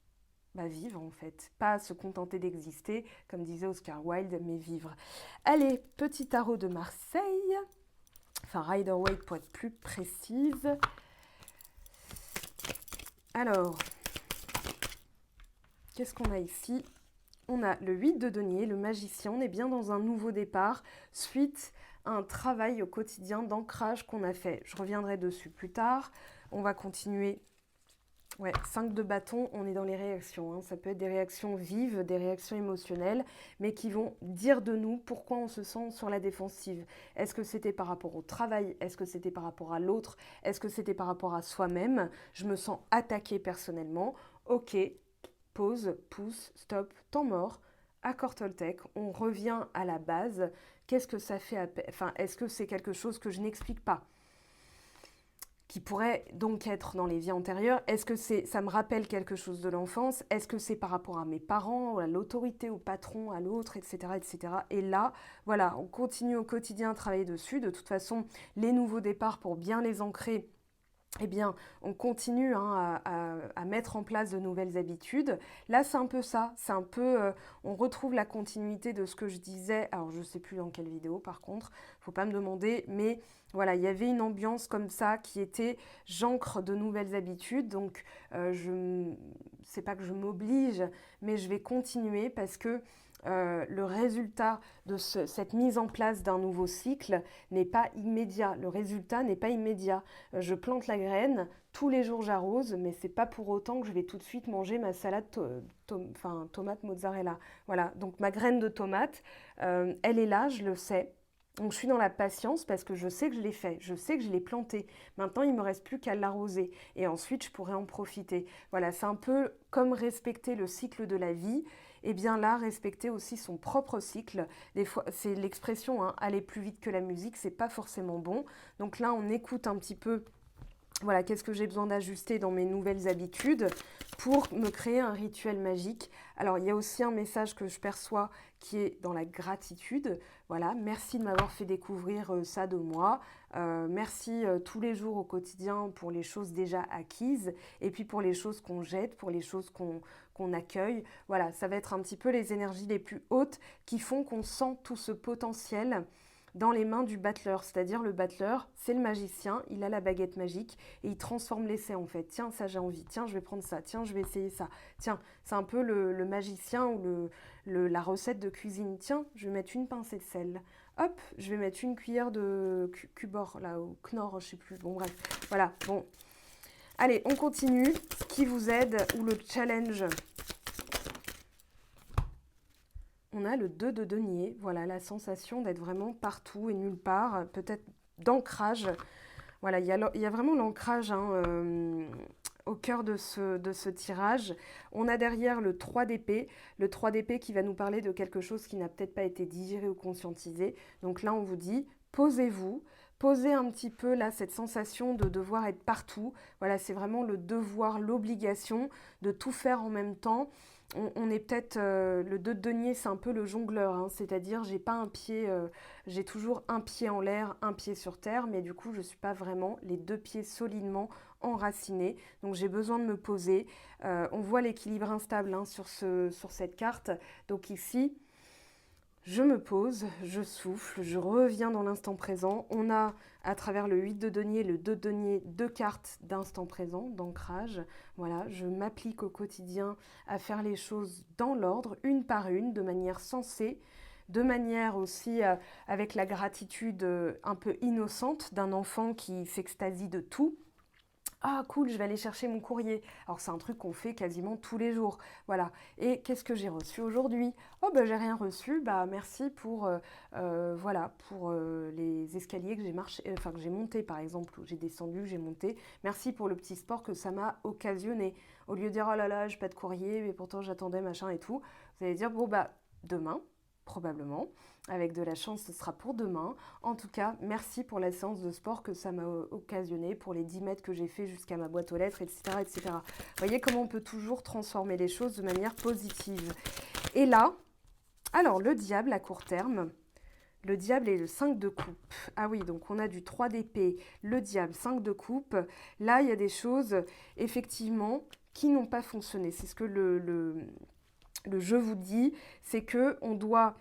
vivre en fait, pas se contenter d'exister, comme disait Oscar Wilde, mais vivre. Allez, petit tarot de Marseille, enfin Rider-Waite pour être plus précise. Alors, qu'est-ce qu'on a ici? On a le 8 de denier, le magicien, on est bien dans un nouveau départ, suite à un travail au quotidien d'ancrage qu'on a fait. Je reviendrai dessus plus tard, on va continuer. Ouais, 5 de bâton, on est dans les réactions. Hein. Ça peut être des réactions vives, des réactions émotionnelles, mais qui vont dire de nous pourquoi on se sent sur la défensive. Est-ce que c'était par rapport au travail? Est-ce que c'était par rapport à l'autre? Est-ce que c'était par rapport à soi-même? Je me sens attaquée personnellement. Ok, pause, pouce, stop, temps mort. Accord Toltec, on revient à la base. Qu'est-ce que ça fait? Est-ce que c'est quelque chose que je n'explique pas? Qui pourrait donc être dans les vies antérieures. Est-ce que ça me rappelle quelque chose de l'enfance? Est-ce que c'est par rapport à mes parents, à l'autorité, au patron, à l'autre, etc., etc. Et là, voilà, on continue au quotidien à travailler dessus. De toute façon, les nouveaux départs, pour bien les ancrer, eh bien, on continue hein, à mettre en place de nouvelles habitudes. Là, c'est un peu ça. C'est un peu, on retrouve la continuité de ce que je disais. Alors, je ne sais plus dans quelle vidéo, par contre. Faut pas me demander. Mais voilà, il y avait une ambiance comme ça qui était, j'ancre de nouvelles habitudes. Donc, c'est pas que je m'oblige, mais je vais continuer parce que le résultat de cette mise en place d'un nouveau cycle n'est pas immédiat. Le résultat n'est pas immédiat. Je plante la graine, tous les jours j'arrose, mais c'est pas pour autant que je vais tout de suite manger ma salade tomate mozzarella. Voilà, donc ma graine de tomate, elle est là, je le sais. Donc je suis dans la patience parce que je sais que je l'ai fait, je sais que je l'ai planté. Maintenant, il ne me reste plus qu'à l'arroser et ensuite je pourrai en profiter. Voilà, c'est un peu comme respecter le cycle de la vie. Et bien là, respecter aussi son propre cycle. Des fois, c'est l'expression, hein, aller plus vite que la musique, c'est pas forcément bon. Donc là, on écoute un petit peu, voilà, qu'est-ce que j'ai besoin d'ajuster dans mes nouvelles habitudes pour me créer un rituel magique. Alors, il y a aussi un message que je perçois qui est dans la gratitude. Voilà, merci de m'avoir fait découvrir ça de moi. Merci tous les jours au quotidien pour les choses déjà acquises et puis pour les choses qu'on jette, pour les choses qu'on accueille. Voilà, ça va être un petit peu les énergies les plus hautes qui font qu'on sent tout ce potentiel dans les mains du battleur, c'est-à-dire le battleur, c'est le magicien, il a la baguette magique et il transforme l'essai en fait. Tiens, ça j'ai envie, tiens, je vais prendre ça, tiens, je vais essayer ça. Tiens, c'est un peu le magicien ou la recette de cuisine. Tiens, je vais mettre une pincée de sel. Hop, je vais mettre une cuillère de cubor, là, ou knorr, je sais plus. Bon, bref, voilà, bon. Allez, on continue. Ce qui vous aide ou le challenge. On a le 2 de denier, voilà, la sensation d'être vraiment partout et nulle part, peut-être d'ancrage. Voilà, il y a vraiment l'ancrage hein, au cœur de ce tirage. On a derrière le 3 d'épée, le 3 d'épée qui va nous parler de quelque chose qui n'a peut-être pas été digéré ou conscientisé. Donc là, on vous dit, posez-vous, posez un petit peu là cette sensation de devoir être partout. Voilà, c'est vraiment le devoir, l'obligation de tout faire en même temps. On est peut-être le 2 de denier, c'est un peu le jongleur, hein, c'est-à-dire j'ai pas un pied, j'ai toujours un pied en l'air, un pied sur terre, mais du coup je suis pas vraiment les deux pieds solidement enracinés, donc j'ai besoin de me poser. On voit l'équilibre instable hein, sur cette carte, donc ici je me pose, je souffle, je reviens dans l'instant présent. On a à travers le 8 de denier, le 2 de denier, deux cartes d'instant présent, d'ancrage. Voilà, je m'applique au quotidien à faire les choses dans l'ordre, une par une, de manière sensée, de manière aussi avec la gratitude un peu innocente d'un enfant qui s'extasie de tout. Ah cool, je vais aller chercher mon courrier. Alors c'est un truc qu'on fait quasiment tous les jours. Voilà. Et qu'est-ce que j'ai reçu aujourd'hui? Oh bah j'ai rien reçu. Bah merci pour voilà pour les escaliers que j'ai marché, enfin que j'ai monté par exemple, ou j'ai descendu, j'ai monté. Merci pour le petit sport que ça m'a occasionné. Au lieu de dire oh là là, j'ai pas de courrier, mais pourtant j'attendais machin et tout, vous allez dire bon bah demain probablement. Avec de la chance, ce sera pour demain. En tout cas, merci pour la séance de sport que ça m'a occasionné, pour les 10 mètres que j'ai fait jusqu'à ma boîte aux lettres, etc., etc. Vous voyez comment on peut toujours transformer les choses de manière positive. Et là, alors le diable à court terme, le diable est le 5 de coupe. Ah oui, donc on a du 3 d'épée, le diable, 5 de coupe. Là, il y a des choses, effectivement, qui n'ont pas fonctionné. C'est ce que le jeu vous dit, c'est que on doit...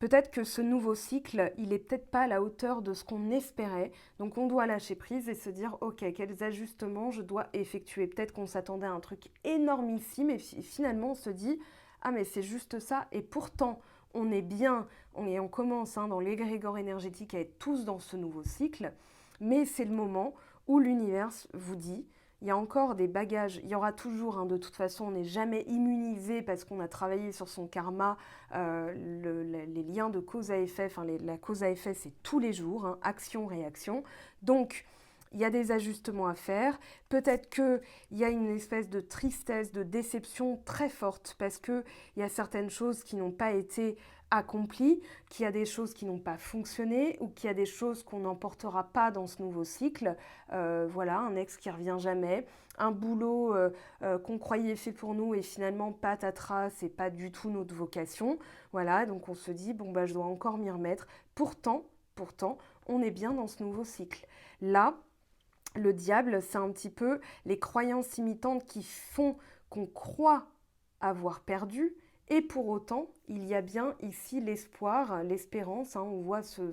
Peut-être que ce nouveau cycle, il est peut-être pas à la hauteur de ce qu'on espérait. Donc on doit lâcher prise et se dire, ok, quels ajustements je dois effectuer. Peut-être qu'on s'attendait à un truc énormissime et finalement on se dit, ah mais c'est juste ça. Et pourtant, on est bien, on commence hein, dans l'égrégore énergétique à être tous dans ce nouveau cycle. Mais c'est le moment où l'univers vous dit, il y a encore des bagages, il y aura toujours, hein, de toute façon, on n'est jamais immunisé parce qu'on a travaillé sur son karma, les liens de cause à effet, enfin la cause à effet c'est tous les jours, hein, action-réaction, donc il y a des ajustements à faire, peut-être qu'il y a une espèce de tristesse, de déception très forte parce qu'il y a certaines choses qui n'ont pas été accompli, qu'il y a des choses qui n'ont pas fonctionné ou qu'il y a des choses qu'on n'emportera pas dans ce nouveau cycle. Voilà, un ex qui revient jamais, un boulot qu'on croyait fait pour nous et finalement patatras, c'est pas du tout notre vocation. Voilà, donc on se dit bon bah je dois encore m'y remettre. Pourtant, on est bien dans ce nouveau cycle. Là, Le diable, c'est un petit peu les croyances limitantes qui font qu'on croit avoir perdu. Et pour autant, il y a bien ici l'espoir, l'espérance. On voit ce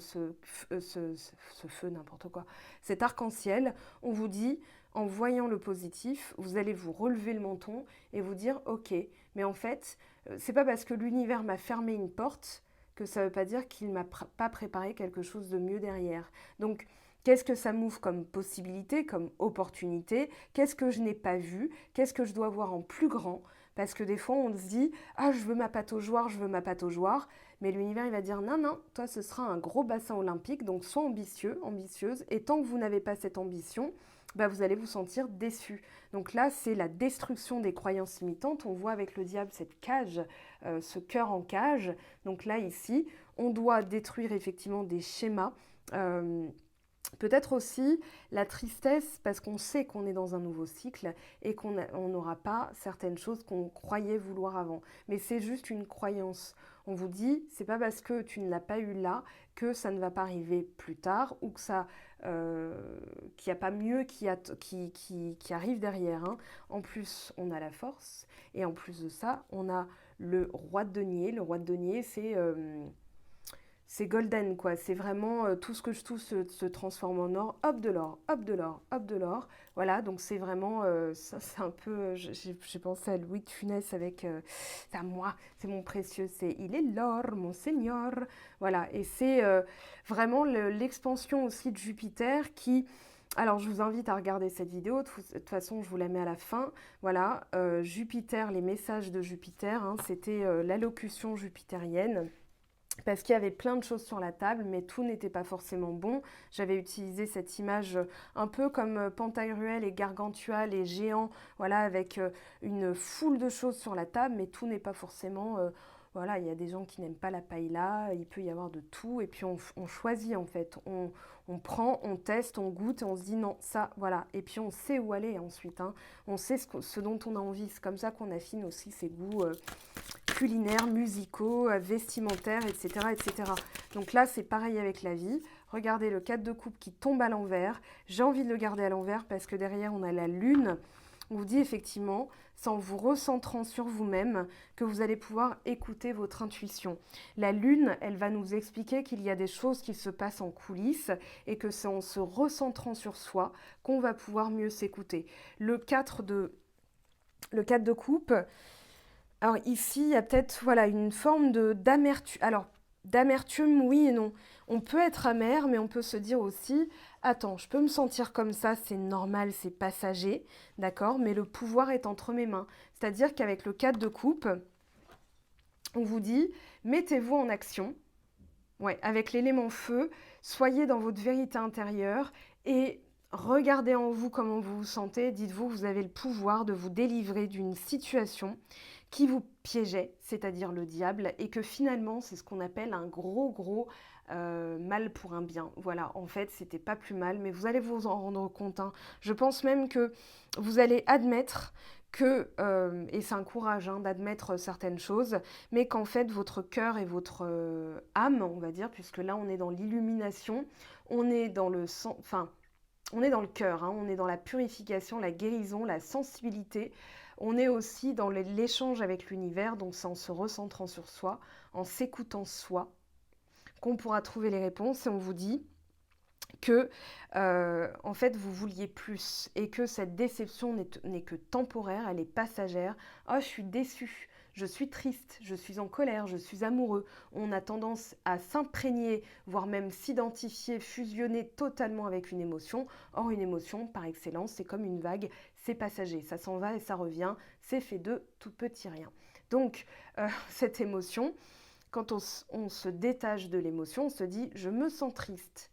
feu, n'importe quoi, cet arc-en-ciel. On vous dit, en voyant le positif, vous allez vous relever le menton et vous dire, ok, mais en fait, c'est pas parce que l'univers m'a fermé une porte que ça veut pas dire qu'il m'a pas préparé quelque chose de mieux derrière. Donc, qu'est-ce que ça m'ouvre comme possibilité, comme opportunité? Qu'est-ce que je n'ai pas vu? Qu'est-ce que je dois voir en plus grand? Parce que des fois, on se dit « Ah, je veux ma pataugeoire, je veux ma pataugeoire ». Mais l'univers, il va dire « Non, non, toi, ce sera un gros bassin olympique, donc sois ambitieux, ambitieuse. Et tant que vous n'avez pas cette ambition, bah, vous allez vous sentir déçu. » Donc là, c'est la destruction des croyances limitantes. On voit avec le diable cette cage, ce cœur en cage. Donc là, ici, on doit détruire effectivement des schémas. Peut-être aussi la tristesse parce qu'on sait qu'on est dans un nouveau cycle et qu'on n'aura pas certaines choses qu'on croyait vouloir avant. Mais c'est juste une croyance. On vous dit, c'est pas parce que tu ne l'as pas eu là que ça ne va pas arriver plus tard ou que qu'il n'y a pas mieux qui arrive derrière. En plus, on a la force et en plus de ça, on a le roi de denier. Le roi de denier, c'est golden, quoi. C'est vraiment tout ce que je touche se transforme en or. Hop, de l'or, hop, de l'or, hop, de l'or. Voilà, donc c'est vraiment, c'est un peu, j'ai pensé à Louis de Funès avec, c'est à moi, c'est mon précieux, c'est il est l'or, mon seigneur. Voilà, et c'est vraiment l'expansion aussi de Jupiter qui... Alors, je vous invite à regarder cette vidéo. De toute façon, je vous la mets à la fin. Voilà, Jupiter, les messages de Jupiter, c'était l'allocution jupitérienne. Parce qu'il y avait plein de choses sur la table, mais tout n'était pas forcément bon. J'avais utilisé cette image un peu comme Pantagruel et Gargantua, les géants, voilà, avec une foule de choses sur la table, mais tout n'est pas forcément... voilà, il y a des gens qui n'aiment pas la paella, il peut y avoir de tout, et puis on choisit en fait. On prend, on teste, on goûte, et on se dit non, ça, voilà. Et puis on sait où aller ensuite. On sait ce dont on a envie. C'est comme ça qu'on affine aussi ses goûts culinaires, musicaux, vestimentaires, etc., etc. Donc là, c'est pareil avec la vie. Regardez le 4 de coupe qui tombe à l'envers. J'ai envie de le garder à l'envers parce que derrière, on a la lune. On vous dit effectivement, c'est en vous recentrant sur vous-même que vous allez pouvoir écouter votre intuition. La lune, elle va nous expliquer qu'il y a des choses qui se passent en coulisses et que c'est en se recentrant sur soi qu'on va pouvoir mieux s'écouter. Le 4 de coupe... Alors ici, il y a peut-être voilà, une forme d'amertume. Alors, d'amertume, oui et non. On peut être amer, mais on peut se dire aussi, attends, je peux me sentir comme ça, c'est normal, c'est passager, d'accord, mais le pouvoir est entre mes mains. C'est-à-dire qu'avec le 4 de coupe, on vous dit, mettez-vous en action, ouais, avec l'élément feu, soyez dans votre vérité intérieure et regardez en vous comment vous vous sentez. Dites-vous, vous avez le pouvoir de vous délivrer d'une situation qui vous piégeait, c'est-à-dire le diable, et que finalement, c'est ce qu'on appelle un gros mal pour un bien. Voilà, en fait, c'était pas plus mal, mais vous allez vous en rendre compte. Je pense même que vous allez admettre que, et c'est un courage d'admettre certaines choses, mais qu'en fait, votre cœur et votre âme, on va dire, puisque là, on est dans l'illumination, on est dans le sang, enfin, on est dans le cœur, on est dans la purification, la guérison, la sensibilité. On est aussi dans l'échange avec l'univers, donc c'est en se recentrant sur soi, en s'écoutant soi, qu'on pourra trouver les réponses. Et on vous dit que, en fait, vous vouliez plus et que cette déception n'est que temporaire, elle est passagère. Oh, je suis déçue. Je suis triste, je suis en colère, je suis amoureux. On a tendance à s'imprégner, voire même s'identifier, fusionner totalement avec une émotion. Or, une émotion, par excellence, c'est comme une vague, c'est passager. Ça s'en va et ça revient, c'est fait de tout petit rien. Donc, cette émotion, quand on se détache de l'émotion, on se dit « je me sens triste ».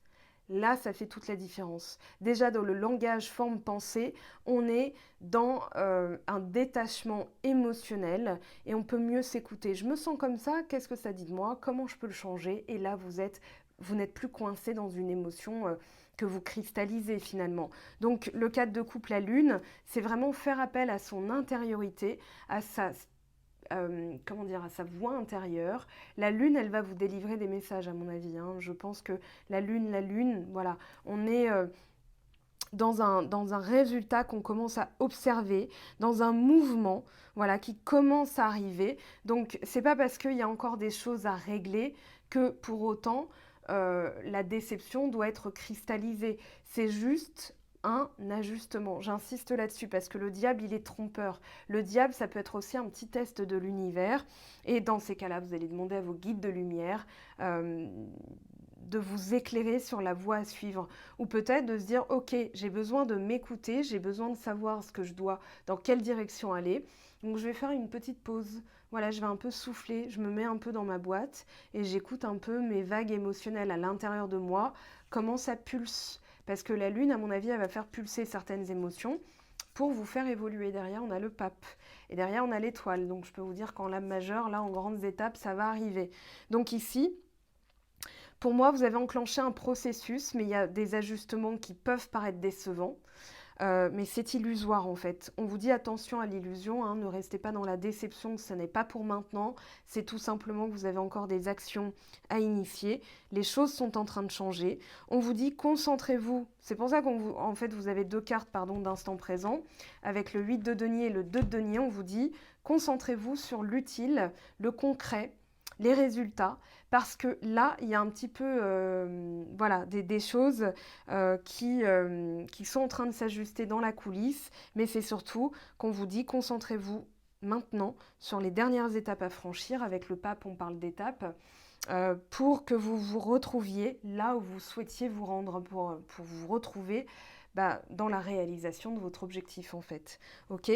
Là, ça fait toute la différence. Déjà, dans le langage forme-pensée, on est dans un détachement émotionnel et on peut mieux s'écouter. Je me sens comme ça, qu'est-ce que ça dit de moi? Comment je peux le changer? Et là, vous n'êtes plus coincé dans une émotion que vous cristallisez finalement. Donc, le 4 de coupe, la lune, c'est vraiment faire appel à son intériorité, à sa à sa voix intérieure. La lune, elle va vous délivrer des messages, à mon avis. Je pense que la lune, voilà, on est dans un résultat qu'on commence à observer, dans un mouvement, voilà, qui commence à arriver. Donc, c'est pas parce qu'il y a encore des choses à régler que pour autant la déception doit être cristallisée. C'est juste un ajustement. J'insiste là-dessus parce que le diable, il est trompeur. Le diable, ça peut être aussi un petit test de l'univers. Et dans ces cas-là, vous allez demander à vos guides de lumière de vous éclairer sur la voie à suivre. Ou peut-être de se dire, ok, j'ai besoin de m'écouter, j'ai besoin de savoir ce que je dois, dans quelle direction aller. Donc je vais faire une petite pause. Voilà, je vais un peu souffler, je me mets un peu dans ma boîte et j'écoute un peu mes vagues émotionnelles à l'intérieur de moi, comment ça pulse. Parce que la lune, à mon avis, elle va faire pulser certaines émotions pour vous faire évoluer. Derrière, on a le pape. Et derrière, on a l'étoile. Donc je peux vous dire qu'en lame majeure, là, en grandes étapes, ça va arriver. Donc ici, pour moi, vous avez enclenché un processus, mais il y a des ajustements qui peuvent paraître décevants. Mais c'est illusoire en fait. On vous dit attention à l'illusion, hein, ne restez pas dans la déception que ce n'est pas pour maintenant. C'est tout simplement que vous avez encore des actions à initier. Les choses sont en train de changer. On vous dit concentrez-vous. C'est pour ça en fait, vous avez deux cartes d'instant présent. Avec le 8 de denier et le 2 de denier, on vous dit concentrez-vous sur l'utile, le concret, les résultats, parce que là, il y a un petit peu voilà, des choses qui sont en train de s'ajuster dans la coulisse, mais c'est surtout qu'on vous dit concentrez-vous maintenant sur les dernières étapes à franchir. Avec le pape, on parle d'étapes. Pour que vous vous retrouviez là où vous souhaitiez vous rendre, pour vous retrouver dans la réalisation de votre objectif en fait. Ok ?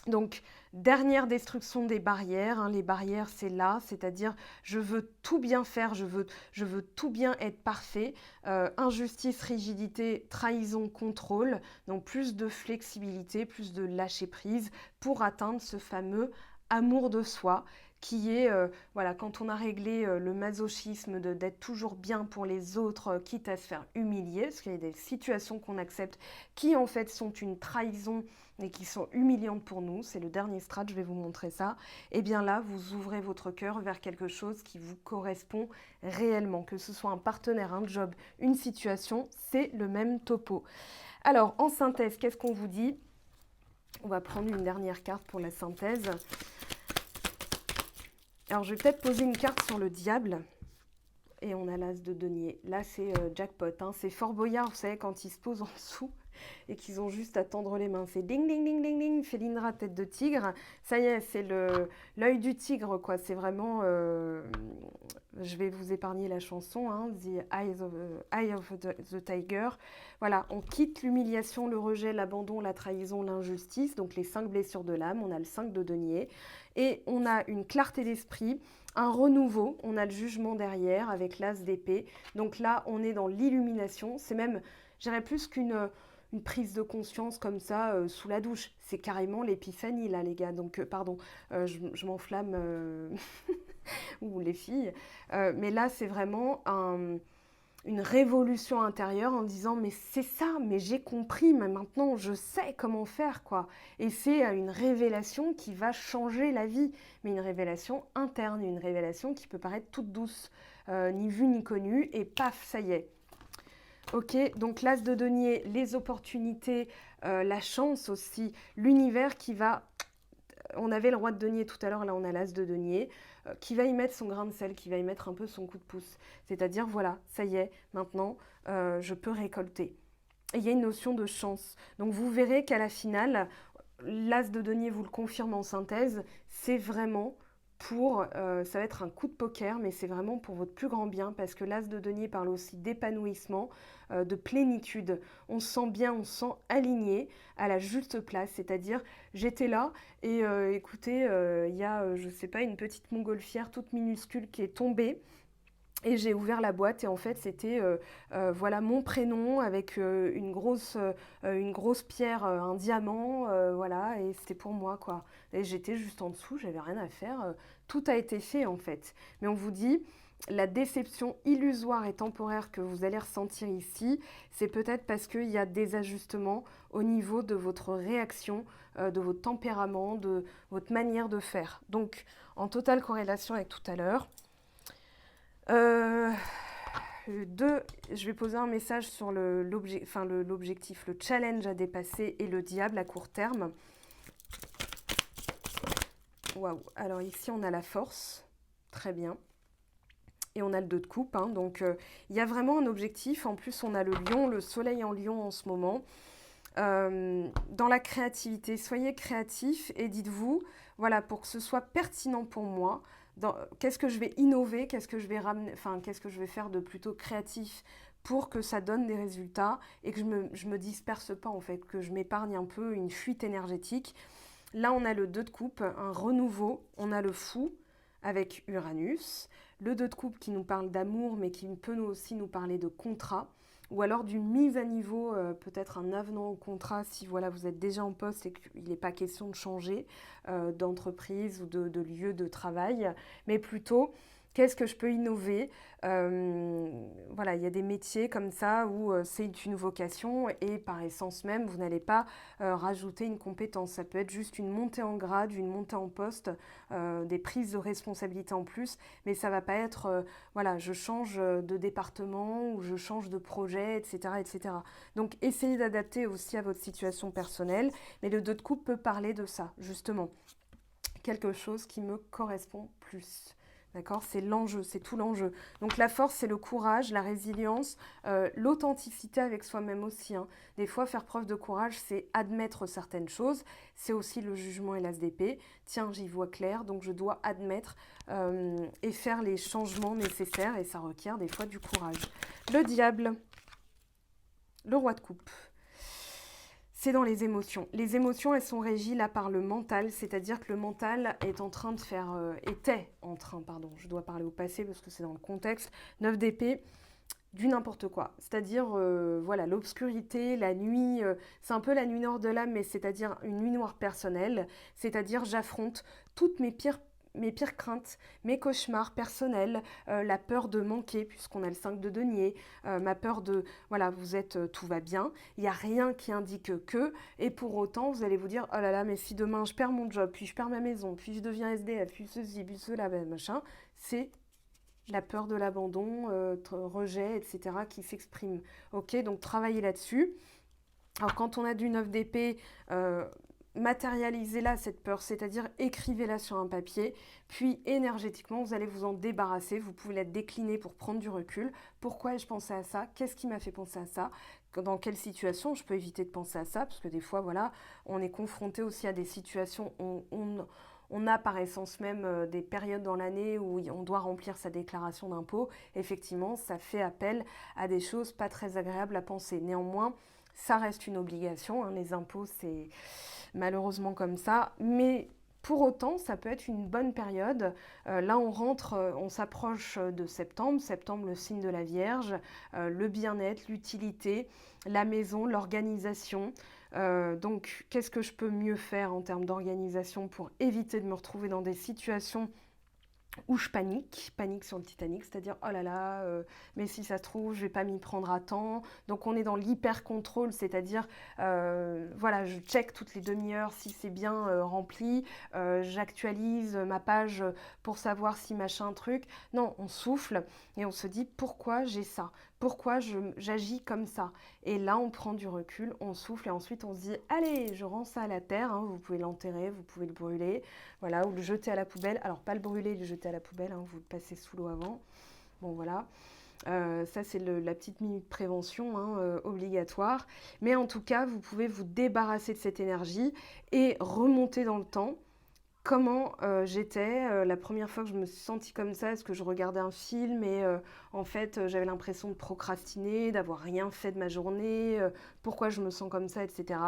Donc, dernière destruction des barrières. Hein. Les barrières, c'est là, c'est-à-dire je veux tout bien faire, je veux tout bien être parfait. Injustice, rigidité, trahison, contrôle. Donc, plus de flexibilité, plus de lâcher prise pour atteindre ce fameux amour de soi qui est, voilà, quand on a réglé le masochisme d'être toujours bien pour les autres, quitte à se faire humilier, parce qu'il y a des situations qu'on accepte qui en fait sont une trahison et qui sont humiliantes pour nous, c'est le dernier strat, je vais vous montrer ça, et bien là, vous ouvrez votre cœur vers quelque chose qui vous correspond réellement, que ce soit un partenaire, un job, une situation, c'est le même topo. Alors, en synthèse, qu'est-ce qu'on vous dit ? On va prendre une dernière carte pour la synthèse. Alors, je vais peut-être poser une carte sur le diable. Et on a l'as de denier. Là, c'est jackpot. Hein. C'est Fort Boyard, vous savez, quand ils se posent en dessous et qu'ils ont juste à tendre les mains. C'est ding, ding, ding, ding, ding, Félindra, tête de tigre. Ça y est, c'est l'œil du tigre, quoi. C'est vraiment... je vais vous épargner la chanson, hein, The Eye of the Tiger. Voilà, on quitte l'humiliation, le rejet, l'abandon, la trahison, l'injustice. Donc, les 5 blessures de l'âme. On a le 5 de denier. Et on a une clarté d'esprit, un renouveau, on a le jugement derrière avec l'as d'épée. Donc là, on est dans l'illumination. C'est même, je dirais plus qu'une une prise de conscience comme ça sous la douche. C'est carrément l'épiphanie là, les gars. Donc, pardon, je m'enflamme, ou les filles. Mais là, c'est vraiment une révolution intérieure en disant mais c'est ça, mais j'ai compris, mais maintenant je sais comment faire quoi. Et c'est une révélation qui va changer la vie, mais une révélation interne, une révélation qui peut paraître toute douce, ni vue ni connue, et paf, ça y est. Ok, donc l'as de denier, les opportunités, la chance aussi, l'univers qui va... On avait le roi de denier tout à l'heure, là on a l'as de denier, qui va y mettre son grain de sel, qui va y mettre un peu son coup de pouce. C'est-à-dire, voilà, ça y est, maintenant, je peux récolter. Et il y a une notion de chance. Donc vous verrez qu'à la finale, l'as de denier vous le confirme en synthèse, c'est vraiment pour, ça va être un coup de poker, mais c'est vraiment pour votre plus grand bien, parce que l'as de denier parle aussi d'épanouissement, de plénitude. On se sent bien, on se sent aligné à la juste place, c'est-à-dire j'étais là et écoutez, il y a, je sais pas, une petite montgolfière toute minuscule qui est tombée. Et j'ai ouvert la boîte et en fait c'était voilà mon prénom avec une grosse pierre, un diamant, voilà, et c'était pour moi quoi. Et j'étais juste en dessous, j'avais rien à faire, tout a été fait en fait. Mais on vous dit, la déception illusoire et temporaire que vous allez ressentir ici, c'est peut-être parce qu'il y a des ajustements au niveau de votre réaction, de votre tempérament, de votre manière de faire. Donc en totale corrélation avec tout à l'heure. Deux, je vais poser un message sur l'objectif, le challenge à dépasser et le diable à court terme. Waouh. Alors ici, on a la force. Très bien. Et on a le 2 de coupe. Hein. Donc, il y a vraiment un objectif. En plus, on a le lion, le soleil en lion en ce moment. Dans la créativité, soyez créatifs et dites-vous, voilà, pour que ce soit pertinent pour moi, qu'est-ce que je vais innover, qu'est-ce que je vais ramener, qu'est-ce que je vais faire de plutôt créatif pour que ça donne des résultats et que je me disperse pas en fait, que je m'épargne un peu une fuite énergétique. Là, on a le 2 de coupe, un renouveau, on a le fou avec Uranus, le 2 de coupe qui nous parle d'amour mais qui peut aussi nous parler de contrat, ou alors d'une mise à niveau, peut-être un avenant au contrat si voilà, vous êtes déjà en poste et qu'il n'est pas question de changer d'entreprise ou de lieu de travail, mais plutôt qu'est-ce que je peux innover. Voilà, il y a des métiers comme ça où c'est une vocation et par essence même, vous n'allez pas rajouter une compétence. Ça peut être juste une montée en grade, une montée en poste, des prises de responsabilité en plus, mais ça ne va pas être, voilà, je change de département ou je change de projet, etc. etc. Donc, essayez d'adapter aussi à votre situation personnelle, mais le 2 de coupe peut parler de ça, justement. Quelque chose qui me correspond plus. D'accord? C'est l'enjeu, c'est tout l'enjeu. Donc la force, c'est le courage, la résilience, l'authenticité avec soi-même aussi. Hein. Des fois, faire preuve de courage, c'est admettre certaines choses. C'est aussi le jugement et l'ASDP. Tiens, j'y vois clair, donc je dois admettre et faire les changements nécessaires. Et ça requiert des fois du courage. Le diable, le roi de coupe. C'est dans les émotions. Les émotions, elles sont régies là par le mental, c'est-à-dire que le mental est en train de faire, je dois parler au passé parce que c'est dans le contexte, 9 d'épée, du n'importe quoi. C'est-à-dire, voilà, l'obscurité, la nuit, c'est un peu la nuit noire de l'âme, mais c'est-à-dire une nuit noire personnelle, c'est-à-dire j'affronte toutes mes pires craintes, mes cauchemars personnels, la peur de manquer, puisqu'on a le 5 de denier, ma peur de, voilà, vous êtes, tout va bien, il n'y a rien qui indique que, et pour autant, vous allez vous dire, oh là là, mais si demain je perds mon job, puis je perds ma maison, puis je deviens SDF, puis ceci, puis cela, ben, machin, c'est la peur de l'abandon, rejet, etc., qui s'exprime. Ok, donc travaillez là-dessus. Alors quand on a du 9 d'épée, matérialisez-la cette peur, c'est-à-dire écrivez-la sur un papier, puis énergétiquement vous allez vous en débarrasser, vous pouvez la décliner pour prendre du recul. Pourquoi ai-je pensé à ça? Qu'est-ce qui m'a fait penser à ça? Dans quelle situation je peux éviter de penser à ça? Parce que des fois, voilà, on est confronté aussi à des situations où on a par essence même des périodes dans l'année où on doit remplir sa déclaration d'impôt. Effectivement, ça fait appel à des choses pas très agréables à penser. Néanmoins, ça reste une obligation, hein, les impôts, c'est malheureusement comme ça, mais pour autant, ça peut être une bonne période. Là, on s'approche de septembre. Septembre, le signe de la Vierge, le bien-être, l'utilité, la maison, l'organisation. Donc, qu'est-ce que je peux mieux faire en termes d'organisation pour éviter de me retrouver dans des situations où je panique sur le Titanic, c'est-à-dire oh là là, mais si ça se trouve, je vais pas m'y prendre à temps. Donc on est dans l'hyper-contrôle, c'est-à-dire voilà, je check toutes les demi-heures si c'est bien rempli, j'actualise ma page pour savoir si machin truc. Non, on souffle et on se dit pourquoi j'ai ça, pourquoi j'agis comme ça. Et là, on prend du recul, on souffle et ensuite on se dit allez, je rends ça à la terre, hein, vous pouvez l'enterrer, vous pouvez le brûler, voilà, ou le jeter à la poubelle. Alors pas le brûler, le jeter à la poubelle, hein, vous le passez sous l'eau avant. Bon voilà, ça c'est la petite minute prévention hein, obligatoire. Mais en tout cas, vous pouvez vous débarrasser de cette énergie et remonter dans le temps. Comment j'étais la première fois que je me suis sentie comme ça, est-ce que je regardais un film et en fait j'avais l'impression de procrastiner, d'avoir rien fait de ma journée, pourquoi je me sens comme ça, etc.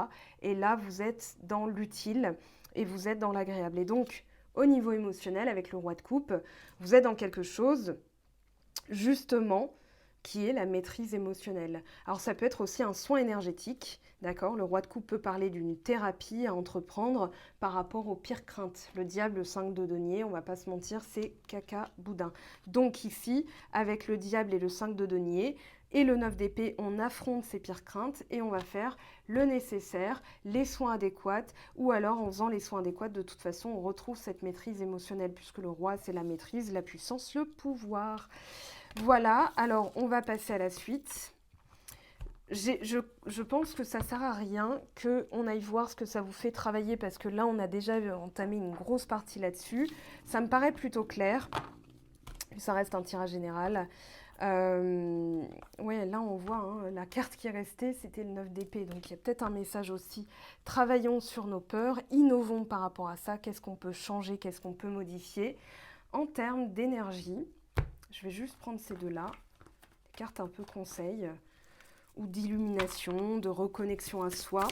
Et là vous êtes dans l'utile et vous êtes dans l'agréable. Et donc au niveau émotionnel avec le roi de coupe, vous êtes dans quelque chose justement qui est la maîtrise émotionnelle. Alors ça peut être aussi un soin énergétique, d'accord? Le roi de coupe peut parler d'une thérapie à entreprendre par rapport aux pires craintes. Le diable, le 5 de denier, on va pas se mentir, c'est caca boudin. Donc ici, avec le diable et le 5 de denier et le 9 d'épée, on affronte ces pires craintes et on va faire le nécessaire, les soins adéquats, ou alors en faisant les soins adéquats, de toute façon, on retrouve cette maîtrise émotionnelle, puisque le roi, c'est la maîtrise, la puissance, le pouvoir. Voilà, alors on va passer à la suite. Je pense que ça sert à rien qu'on aille voir ce que ça vous fait travailler parce que là, on a déjà entamé une grosse partie là-dessus. Ça me paraît plutôt clair. Ça reste un tirage général. Ouais, là, on voit hein, la carte qui est restée, c'était le 9 d'épée. Donc, il y a peut-être un message aussi. Travaillons sur nos peurs, innovons par rapport à ça. Qu'est-ce qu'on peut changer, qu'est-ce qu'on peut modifier en termes d'énergie. Je vais juste prendre ces deux-là. Carte un peu conseil ou d'illumination, de reconnexion à soi.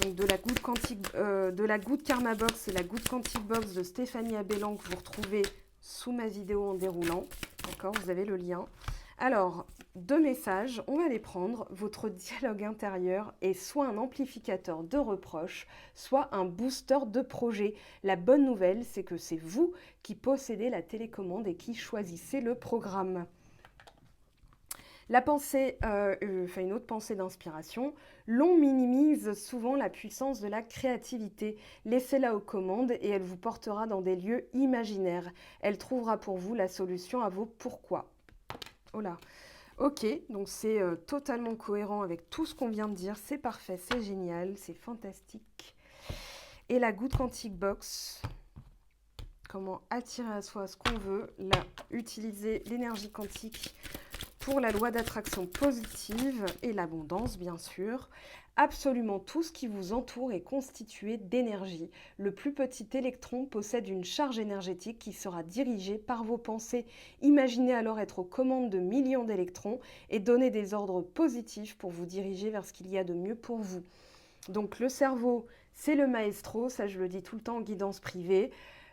Donc de la goutte quantique, de la goutte Karma Box et la goutte Quantique Box de Stéphanie Abellan que vous retrouvez sous ma vidéo en déroulant. D'accord, vous avez le lien. Alors, deux messages, on va les prendre. Votre dialogue intérieur est soit un amplificateur de reproches, soit un booster de projet. La bonne nouvelle, c'est que c'est vous qui possédez la télécommande et qui choisissez le programme. La pensée, une autre pensée d'inspiration, l'on minimise souvent la puissance de la créativité. Laissez-la aux commandes et elle vous portera dans des lieux imaginaires. Elle trouvera pour vous la solution à vos pourquoi. Oh là. Ok, donc c'est totalement cohérent avec tout ce qu'on vient de dire. C'est parfait, c'est génial, c'est fantastique. Et la goutte Quantique Box. Comment attirer à soi ce qu'on veut. Là, utiliser l'énergie quantique pour la loi d'attraction positive et l'abondance, bien sûr. Absolument tout ce qui vous entoure est constitué d'énergie. Le plus petit électron possède une charge énergétique qui sera dirigée par vos pensées. Imaginez alors être aux commandes de millions d'électrons et donner des ordres positifs pour vous diriger vers ce qu'il y a de mieux pour vous. Donc le cerveau, c'est le maestro, ça je le dis tout le temps en guidance privée.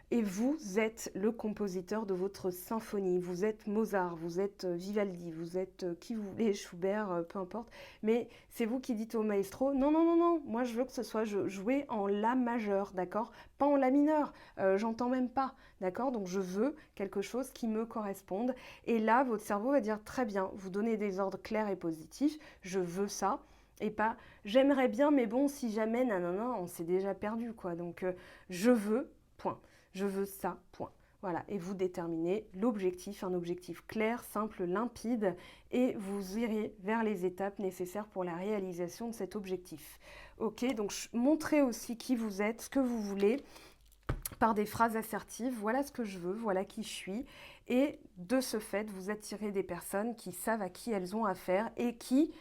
Et vous êtes le compositeur de votre symphonie. Vous êtes Mozart, vous êtes Vivaldi, vous êtes qui vous voulez, Schubert, peu importe. Mais c'est vous qui dites au maestro, non, non, non, non, moi je veux que ce soit joué en La majeur, d'accord? Pas en La mineur, j'entends même pas, d'accord? Donc je veux quelque chose qui me corresponde. Et là, votre cerveau va dire, très bien, vous donnez des ordres clairs et positifs, je veux ça. Et pas, j'aimerais bien, mais bon, si jamais, nanana, on s'est déjà perdu, quoi. Donc je veux, point. Je veux ça, point. Voilà, et vous déterminez l'objectif, un objectif clair, simple, limpide, et vous irez vers les étapes nécessaires pour la réalisation de cet objectif. Ok, donc montrez aussi qui vous êtes, ce que vous voulez, par des phrases assertives, voilà ce que je veux, voilà qui je suis, et de ce fait, vous attirez des personnes qui savent à qui elles ont affaire et qui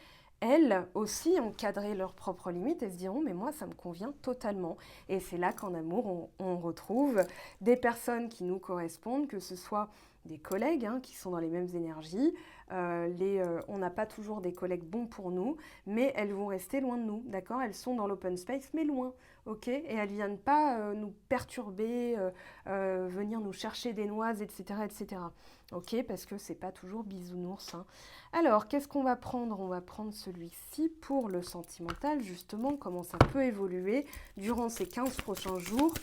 elles aussi encadrer leurs propres limites et se diront mais moi ça me convient totalement. Et c'est là qu'en amour on retrouve des personnes qui nous correspondent, que ce soit des collègues hein, qui sont dans les mêmes énergies. On n'a pas toujours des collègues bons pour nous, mais elles vont rester loin de nous, d'accord? Elles sont dans l'open space, mais loin, ok? Et elles ne viennent pas nous perturber, venir nous chercher des noises, etc., etc. Ok? Parce que c'est pas toujours bisounours. Hein. Alors, qu'est-ce qu'on va prendre? On va prendre celui-ci pour le sentimental, justement, comment ça peut évoluer durant ces 15 prochains jours.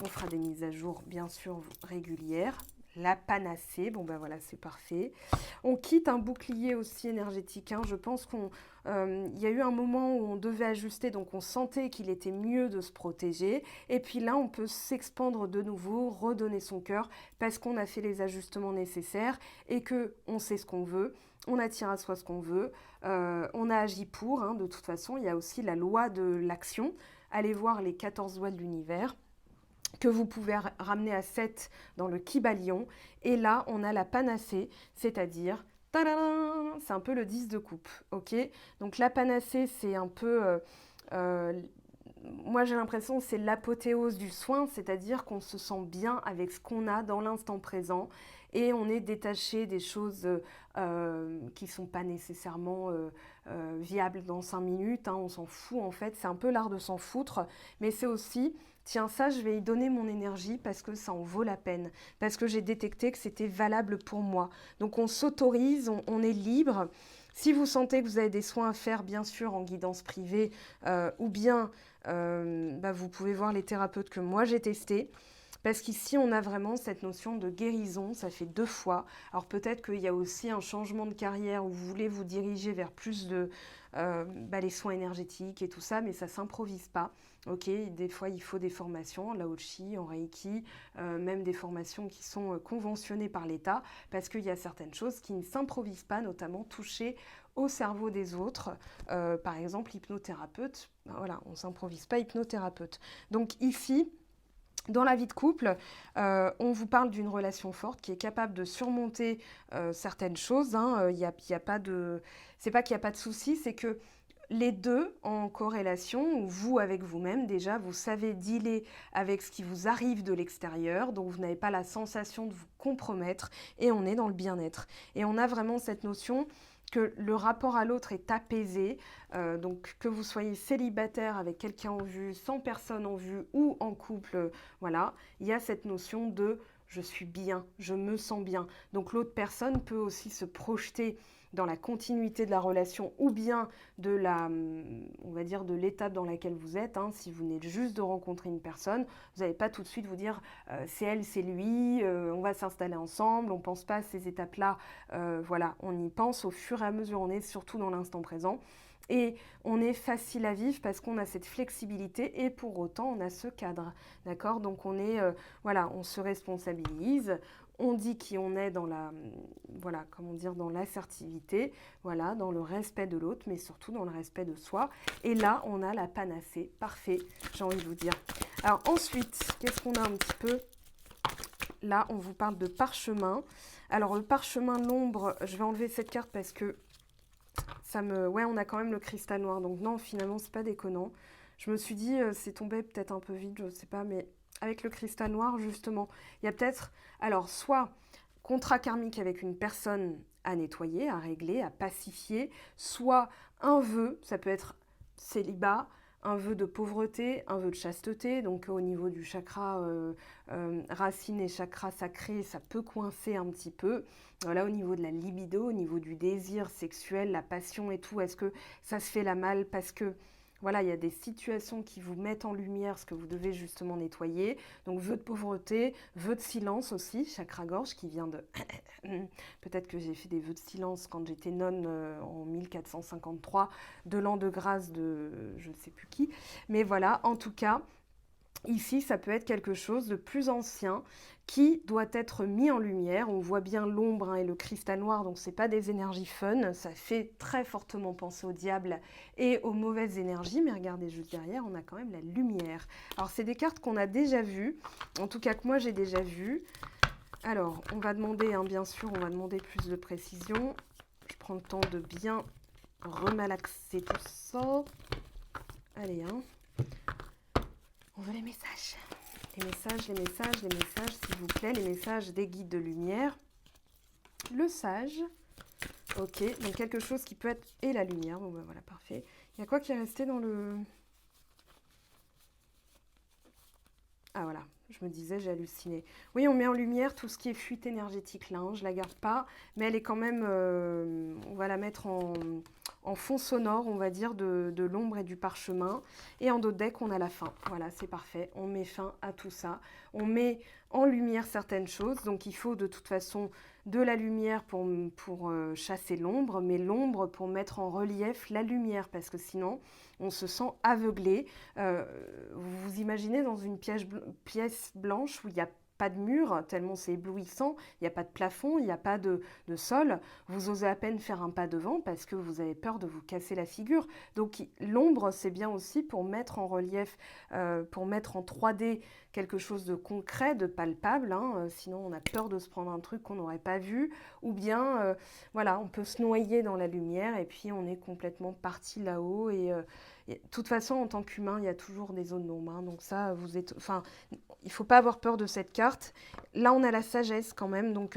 On fera des mises à jour, bien sûr, régulières. La panacée, bon ben voilà, c'est parfait. On quitte un bouclier aussi énergétique. Hein. Je pense y a eu un moment où on devait ajuster, donc on sentait qu'il était mieux de se protéger. Et puis là, on peut s'expandre de nouveau, redonner son cœur, parce qu'on a fait les ajustements nécessaires et qu'on sait ce qu'on veut. On attire à soi ce qu'on veut. On a agi pour, hein, de toute façon. Il y a aussi la loi de l'action. Allez voir les 14 lois de l'univers, que vous pouvez ramener à 7 dans le Kybalion. Et là, on a la panacée, c'est-à-dire, c'est un peu le 10 de coupe, ok? Donc la panacée, c'est un peu... moi, j'ai l'impression que c'est l'apothéose du soin, c'est-à-dire qu'on se sent bien avec ce qu'on a dans l'instant présent et on est détaché des choses qui ne sont pas nécessairement viables dans 5 minutes. Hein, on s'en fout, en fait. C'est un peu l'art de s'en foutre, mais c'est aussi... Tiens, ça, je vais y donner mon énergie parce que ça en vaut la peine, parce que j'ai détecté que c'était valable pour moi. Donc, on s'autorise, on est libre. Si vous sentez que vous avez des soins à faire, bien sûr, en guidance privée, ou bien vous pouvez voir les thérapeutes que moi j'ai testés. Parce qu'ici, on a vraiment cette notion de guérison, ça fait 2 fois. Alors peut-être qu'il y a aussi un changement de carrière où vous voulez vous diriger vers plus les soins énergétiques et tout ça, mais ça ne s'improvise pas. Ok, des fois il faut des formations en Laochi, en Reiki, même des formations qui sont conventionnées par l'État, parce qu'il y a certaines choses qui ne s'improvisent pas, notamment toucher au cerveau des autres. Par exemple, hypnothérapeute, ben voilà, on ne s'improvise pas hypnothérapeute. Donc ici, dans la vie de couple, on vous parle d'une relation forte qui est capable de surmonter certaines choses. Y a pas de... C'est pas qu'il n'y a pas de souci, c'est que les deux en corrélation, ou vous avec vous-même déjà, vous savez dealer avec ce qui vous arrive de l'extérieur, donc vous n'avez pas la sensation de vous compromettre, et on est dans le bien-être. Et on a vraiment cette notion que le rapport à l'autre est apaisé, donc que vous soyez célibataire avec quelqu'un en vue, sans personne en vue ou en couple, voilà, il y a cette notion de je suis bien, je me sens bien. Donc l'autre personne peut aussi se projeter dans la continuité de la relation ou bien de la, on va dire, de l'étape dans laquelle vous êtes. Si vous venez juste de rencontrer une personne, vous n'allez pas tout de suite vous dire c'est elle, c'est lui, on va s'installer ensemble, on ne pense pas à ces étapes-là. Voilà, on y pense au fur et à mesure, on est surtout dans l'instant présent. Et on est facile à vivre parce qu'on a cette flexibilité et pour autant on a ce cadre, d'accord? Donc on est, voilà, on se responsabilise, on dit qui on est dans la, voilà, comment dire, dans l'assertivité, voilà, dans le respect de l'autre, mais surtout dans le respect de soi. Et là, on a la panacée, parfait, j'ai envie de vous dire. Alors ensuite, qu'est-ce qu'on a un petit peu? Là, on vous parle de parchemin. Alors le parchemin, l'ombre, je vais enlever cette carte parce que ça me... Ouais, on a quand même le cristal noir, donc non, finalement, c'est pas déconnant. Je me suis dit, c'est tombé peut-être un peu vite, je sais pas, mais avec le cristal noir, justement, il y a peut-être, alors, soit contrat karmique avec une personne à nettoyer, à régler, à pacifier, soit un vœu, ça peut être célibat, un vœu de pauvreté, un vœu de chasteté, donc au niveau du chakra racine et chakra sacré, ça peut coincer un petit peu. Voilà, au niveau de la libido, au niveau du désir sexuel, la passion et tout, est-ce que ça se fait la malle parce que voilà, il y a des situations qui vous mettent en lumière ce que vous devez justement nettoyer. Donc, vœu de pauvreté, vœu de silence aussi, chakra-gorge qui vient de... Peut-être que j'ai fait des vœux de silence quand j'étais nonne en 1453, de l'an de grâce de je ne sais plus qui. Mais voilà, en tout cas, ici, ça peut être quelque chose de plus ancien qui doit être mis en lumière. On voit bien l'ombre et le cristal noir, donc c'est pas des énergies fun. Ça fait très fortement penser au diable et aux mauvaises énergies. Mais regardez juste derrière, on a quand même la lumière. Alors c'est des cartes qu'on a déjà vues, en tout cas que moi j'ai déjà vues. Alors on va demander, bien sûr, on va demander plus de précision. Je prends le temps de bien remalaxer tout ça. Allez, on veut les messages. Les messages, les messages, les messages, s'il vous plaît. Les messages des guides de lumière. Le sage. Ok, donc quelque chose qui peut être... Et la lumière. Bon, ben voilà, parfait. Il y a quoi qui est resté dans le... Ah, voilà. Je me disais, j'ai halluciné. Oui, on met en lumière tout ce qui est fuite énergétique là. Je ne la garde pas, mais elle est quand même... on va la mettre en fond sonore, on va dire, de l'ombre et du parchemin. Et en dos de deck, on a la fin. Voilà, c'est parfait. On met fin à tout ça. On met en lumière certaines choses. Donc, il faut de toute façon de la lumière pour chasser l'ombre, mais l'ombre pour mettre en relief la lumière, parce que sinon, on se sent aveuglé. Vous imaginez dans une pièce blanche où il n'y a pas de mur, tellement c'est éblouissant, il n'y a pas de plafond, il n'y a pas de sol, vous osez à peine faire un pas devant parce que vous avez peur de vous casser la figure. Donc l'ombre, c'est bien aussi pour mettre en relief, pour mettre en 3D quelque chose de concret, de palpable, sinon on a peur de se prendre un truc qu'on n'aurait pas vu, ou bien voilà, on peut se noyer dans la lumière et puis on est complètement parti là-haut et de toute façon, en tant qu'humain, il y a toujours des zones d'ombre. Donc ça, vous êtes... Enfin, il ne faut pas avoir peur de cette carte. Là, on a la sagesse quand même. Donc,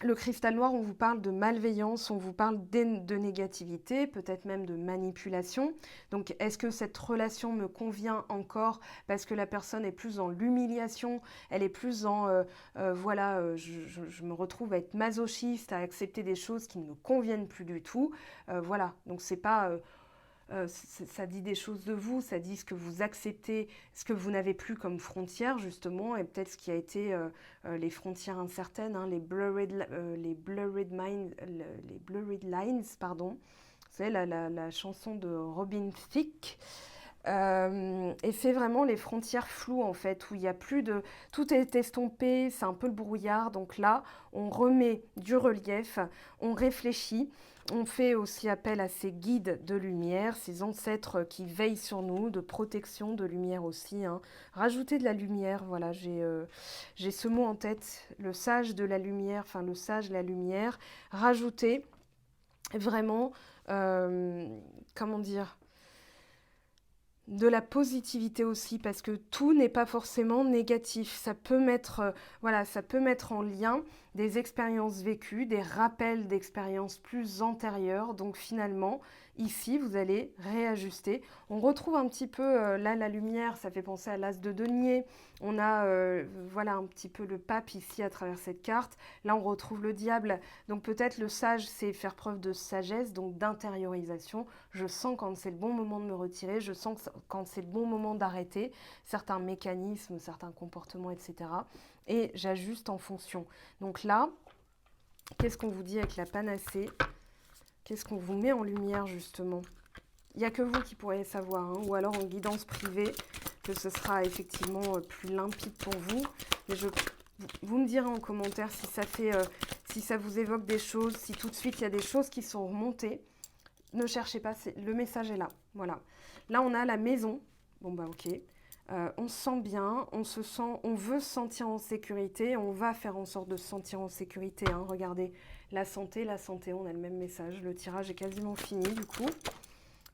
le cristal noir, on vous parle de malveillance, on vous parle de négativité, peut-être même de manipulation. Donc, est-ce que cette relation me convient encore parce que la personne est plus dans l'humiliation, elle est plus dans, voilà, je me retrouve à être masochiste, à accepter des choses qui ne me conviennent plus du tout. Voilà, donc c'est pas... ça dit des choses de vous, ça dit ce que vous acceptez, ce que vous n'avez plus comme frontières justement, et peut-être ce qui a été les frontières incertaines, les blurred lines, pardon. vous savez, la chanson de Robin Thicke, et fait vraiment les frontières floues en fait, où il y a plus de... Tout est estompé, c'est un peu le brouillard, donc là, on remet du relief, on réfléchit, on fait aussi appel à ces guides de lumière, ces ancêtres qui veillent sur nous, de protection, de lumière aussi, hein. Rajouter de la lumière, voilà, j'ai ce mot en tête, le sage de la lumière, enfin le sage, la lumière, rajouter vraiment, comment dire, de la positivité aussi, parce que tout n'est pas forcément négatif. Ça peut mettre, voilà, ça peut mettre en lien des expériences vécues, des rappels d'expériences plus antérieures. Donc finalement, ici, vous allez réajuster. On retrouve un petit peu, là, la lumière, ça fait penser à l'as de denier. On a, voilà, un petit peu le pape ici à travers cette carte. Là, on retrouve le diable. Donc peut-être le sage, c'est faire preuve de sagesse, donc d'intériorisation. Je sens quand c'est le bon moment de me retirer, je sens quand c'est le bon moment d'arrêter certains mécanismes, certains comportements, etc. Et j'ajuste en fonction. Donc là, qu'est-ce qu'on vous dit avec la panacée? Qu'est-ce qu'on vous met en lumière justement? Il n'y a que vous qui pourrez savoir, hein, ou alors en guidance privée, que ce sera effectivement plus limpide pour vous. Mais vous me direz en commentaire si ça fait, si ça vous évoque des choses, si tout de suite il y a des choses qui sont remontées. Ne cherchez pas, le message est là. Voilà. Là, on a la maison. Bon, bah ok. On se sent bien, on veut se sentir en sécurité, on va faire en sorte de se sentir en sécurité, hein. Regardez, la santé, on a le même message. Le tirage est quasiment fini du coup.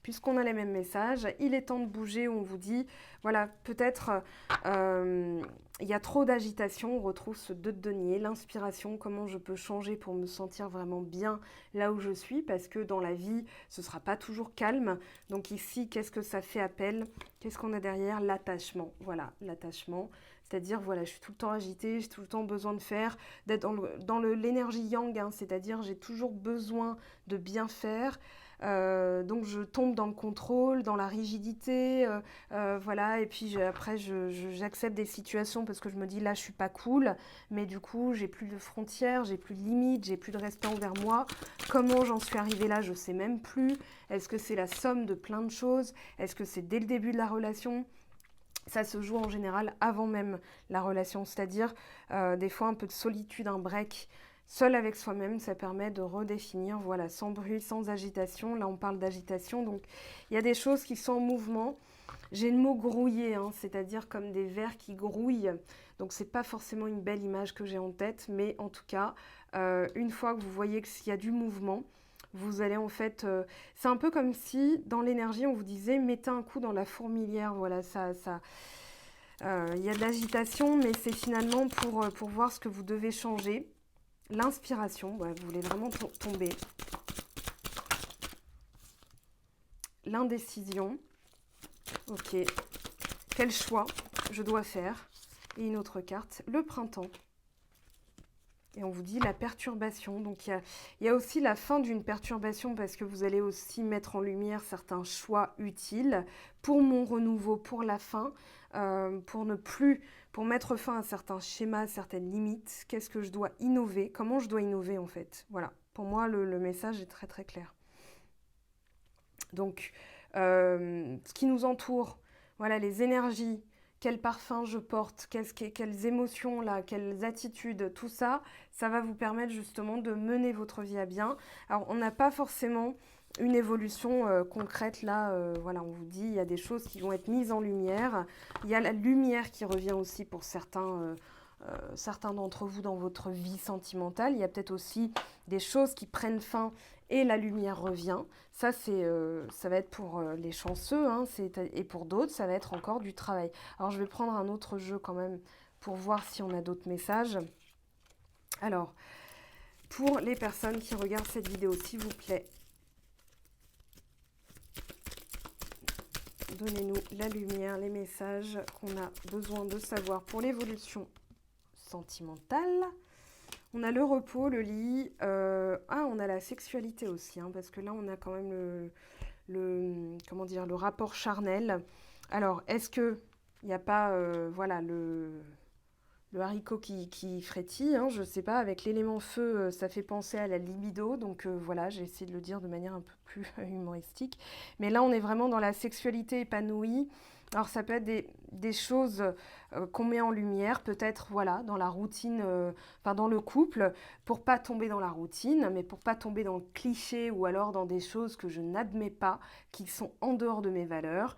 Puisqu'on a les mêmes messages, il est temps de bouger, on vous dit, voilà, peut-être il y a trop d'agitation, on retrouve ce 2 de denier, l'inspiration, comment je peux changer pour me sentir vraiment bien là où je suis, parce que dans la vie, ce ne sera pas toujours calme. Donc ici, qu'est-ce que ça fait appel? Qu'est-ce qu'on a derrière? L'attachement, voilà, l'attachement. C'est-à-dire, voilà, je suis tout le temps agitée, j'ai tout le temps besoin de faire, d'être dans l'énergie yang, hein, c'est-à-dire j'ai toujours besoin de bien faire. Donc je tombe dans le contrôle, dans la rigidité, voilà, et puis après j'accepte des situations parce que je me dis là je suis pas cool, mais du coup j'ai plus de frontières, j'ai plus de limites, j'ai plus de respect envers moi. Comment j'en suis arrivée là, je sais même plus. Est-ce que c'est la somme de plein de choses? Est-ce que c'est dès le début de la relation? Ça se joue en général avant même la relation, c'est-à-dire des fois un peu de solitude, un break. Seul avec soi-même, ça permet de redéfinir, voilà, sans bruit, sans agitation. Là, on parle d'agitation, donc il y a des choses qui sont en mouvement. J'ai le mot grouiller, hein, c'est-à-dire comme des vers qui grouillent. Donc, c'est pas forcément une belle image que j'ai en tête, mais en tout cas, une fois que vous voyez qu'il y a du mouvement, vous allez en fait... c'est un peu comme si, dans l'énergie, on vous disait, mettez un coup dans la fourmilière. Voilà, il y a de l'agitation, mais c'est finalement pour voir ce que vous devez changer. L'inspiration, ouais, vous voulez vraiment tomber. L'indécision. Ok. Quel choix je dois faire? Et une autre carte, le printemps. Et on vous dit la perturbation. Donc il y a aussi la fin d'une perturbation parce que vous allez aussi mettre en lumière certains choix utiles pour mon renouveau, pour la fin, pour mettre fin à certains schémas, certaines limites. Qu'est-ce que je dois innover? Comment je dois innover en fait? Voilà. Pour moi, le message est très très clair. Donc, ce qui nous entoure, voilà, les énergies, quel parfum je porte, quelles émotions là, quelles attitudes, tout ça, ça va vous permettre justement de mener votre vie à bien. Alors, on n'a pas forcément une évolution concrète là, voilà, on vous dit, il y a des choses qui vont être mises en lumière. Il y a la lumière qui revient aussi pour certains d'entre vous dans votre vie sentimentale. Il y a peut-être aussi des choses qui prennent fin et la lumière revient. Ça, ça va être pour les chanceux, hein, et pour d'autres, ça va être encore du travail. Alors, je vais prendre un autre jeu quand même pour voir si on a d'autres messages. Alors, pour les personnes qui regardent cette vidéo, s'il vous plaît, donnez-nous la lumière, les messages qu'on a besoin de savoir pour l'évolution sentimentale. On a le repos, le lit. On a la sexualité aussi, hein, parce que là, on a quand même le rapport charnel. Alors, est-ce que il n'y a pas, voilà, le haricot qui frétille, hein, je sais pas, avec l'élément feu, ça fait penser à la libido, donc voilà, j'ai essayé de le dire de manière un peu plus humoristique. Mais là, on est vraiment dans la sexualité épanouie. Alors, ça peut être des choses qu'on met en lumière, peut-être, voilà, dans la routine, enfin, dans le couple, pour pas tomber dans la routine, mais pour pas tomber dans le cliché ou alors dans des choses que je n'admets pas, qui sont en dehors de mes valeurs.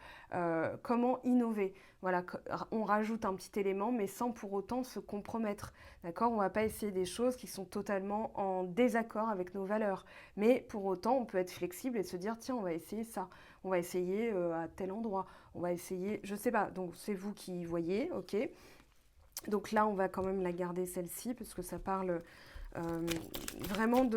Comment innover? Voilà, on rajoute un petit élément, mais sans pour autant se compromettre. D'accord? On ne va pas essayer des choses qui sont totalement en désaccord avec nos valeurs. Mais pour autant, on peut être flexible et se dire, tiens, on va essayer ça. On va essayer à tel endroit. On va essayer, je sais pas. Donc c'est vous qui voyez, ok? Donc là, on va quand même la garder celle-ci parce que ça parle euh, vraiment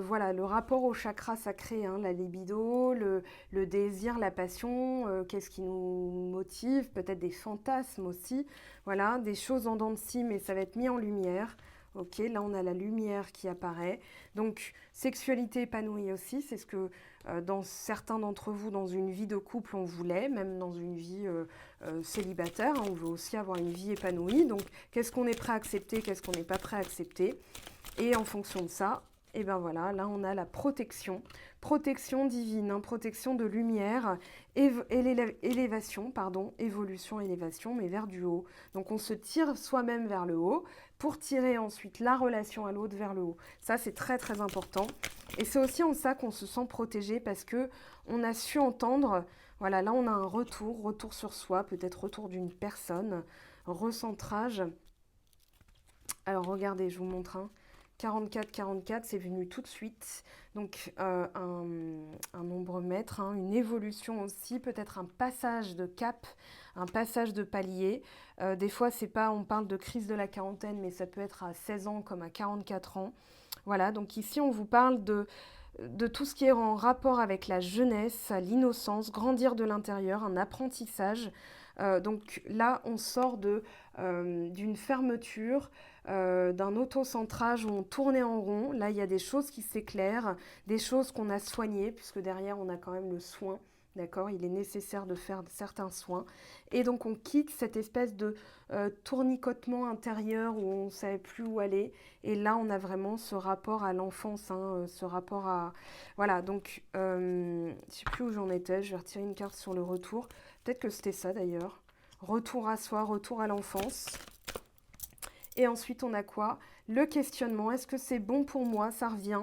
voilà, le rapport au chakra sacré, hein, la libido, le désir, la passion, qu'est-ce qui nous motive, peut-être des fantasmes aussi, voilà, des choses en dents de scie, mais ça va être mis en lumière. Ok, là on a la lumière qui apparaît. Donc sexualité épanouie aussi, c'est ce que dans certains d'entre vous, dans une vie de couple, on voulait, même dans une vie célibataire, hein, on veut aussi avoir une vie épanouie. Donc qu'est-ce qu'on est prêt à accepter, qu'est-ce qu'on n'est pas prêt à accepter. Et en fonction de ça, et ben voilà, là on a la protection, protection divine, hein, protection de lumière, élévation, pardon, évolution, élévation, mais vers du haut. Donc on se tire soi-même vers le haut pour tirer ensuite la relation à l'autre vers le haut. Ça c'est très très important. Et c'est aussi en ça qu'on se sent protégé parce que on a su entendre, voilà, là on a un retour sur soi, peut-être retour d'une personne, recentrage. Alors regardez, je vous montre un. 44, c'est venu tout de suite. Donc un nombre maître, hein, une évolution aussi, peut-être un passage de cap, un passage de palier. Des fois, c'est pas, on parle de crise de la quarantaine, mais ça peut être à 16 ans comme à 44 ans. Voilà, donc ici, on vous parle de tout ce qui est en rapport avec la jeunesse, l'innocence, grandir de l'intérieur, un apprentissage. Donc là, on sort d'une fermeture, d'un autocentrage où on tournait en rond. Là, il y a des choses qui s'éclairent, des choses qu'on a soignées, puisque derrière, on a quand même le soin. D'accord, il est nécessaire de faire certains soins. Et donc, on quitte cette espèce de tournicotement intérieur où on ne savait plus où aller. Et là, on a vraiment ce rapport à l'enfance, hein, ce rapport à... Voilà, donc, je ne sais plus où j'en étais. Je vais retirer une carte sur le retour. Peut-être que c'était ça, d'ailleurs. Retour à soi, retour à l'enfance. Et ensuite, on a quoi? Le questionnement. Est-ce que c'est bon pour moi? Ça revient.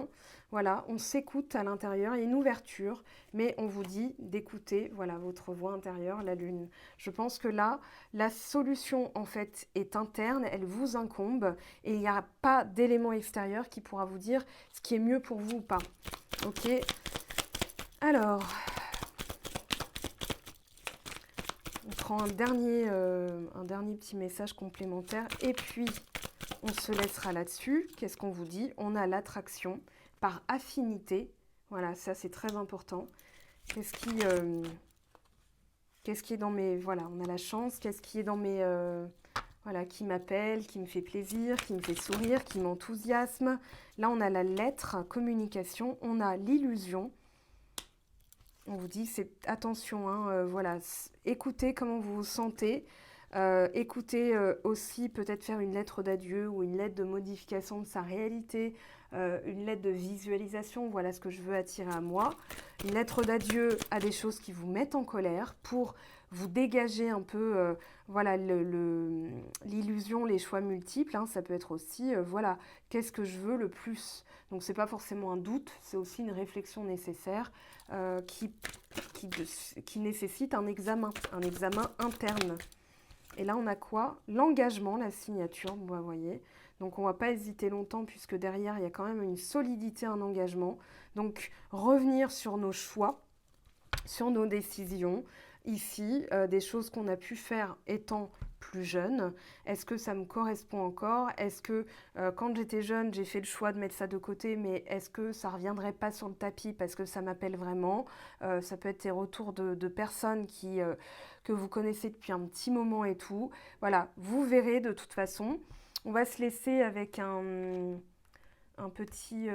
Voilà, on s'écoute à l'intérieur. Il y a une ouverture, mais on vous dit d'écouter, voilà, votre voix intérieure, la lune. Je pense que là, la solution, en fait, est interne. Elle vous incombe. Et il n'y a pas d'élément extérieur qui pourra vous dire ce qui est mieux pour vous ou pas. Ok? Alors, on prend un dernier petit message complémentaire et puis on se laissera là-dessus. Qu'est-ce qu'on vous dit? On a l'attraction par affinité. Voilà, ça c'est très important. Qu'est-ce qui est dans mes... Voilà, on a la chance. Qu'est-ce qui est dans mes... voilà, qui m'appelle, qui me fait plaisir, qui me fait sourire, qui m'enthousiasme. Là, on a la lettre, communication. On a l'illusion. On vous dit, c'est attention, hein, voilà, écoutez comment vous vous sentez. Écoutez aussi peut-être faire une lettre d'adieu ou une lettre de modification de sa réalité, une lettre de visualisation, voilà ce que je veux attirer à moi. Une lettre d'adieu à des choses qui vous mettent en colère pour vous dégager un peu voilà, l'illusion, les choix multiples. Hein, ça peut être aussi, voilà, qu'est-ce que je veux le plus? Donc c'est pas forcément un doute, c'est aussi une réflexion nécessaire qui nécessite un examen interne. Et là, on a quoi? L'engagement, la signature, vous voyez. Donc, on ne va pas hésiter longtemps puisque derrière, il y a quand même une solidité, un engagement. Donc, revenir sur nos choix, sur nos décisions. Ici, des choses qu'on a pu faire étant plus jeune. Est-ce que ça me correspond encore? Est-ce que quand j'étais jeune, j'ai fait le choix de mettre ça de côté, mais est-ce que ça ne reviendrait pas sur le tapis parce que ça m'appelle vraiment? Ça peut être des retours de personnes que vous connaissez depuis un petit moment et tout. Voilà, vous verrez de toute façon. On va se laisser avec un petit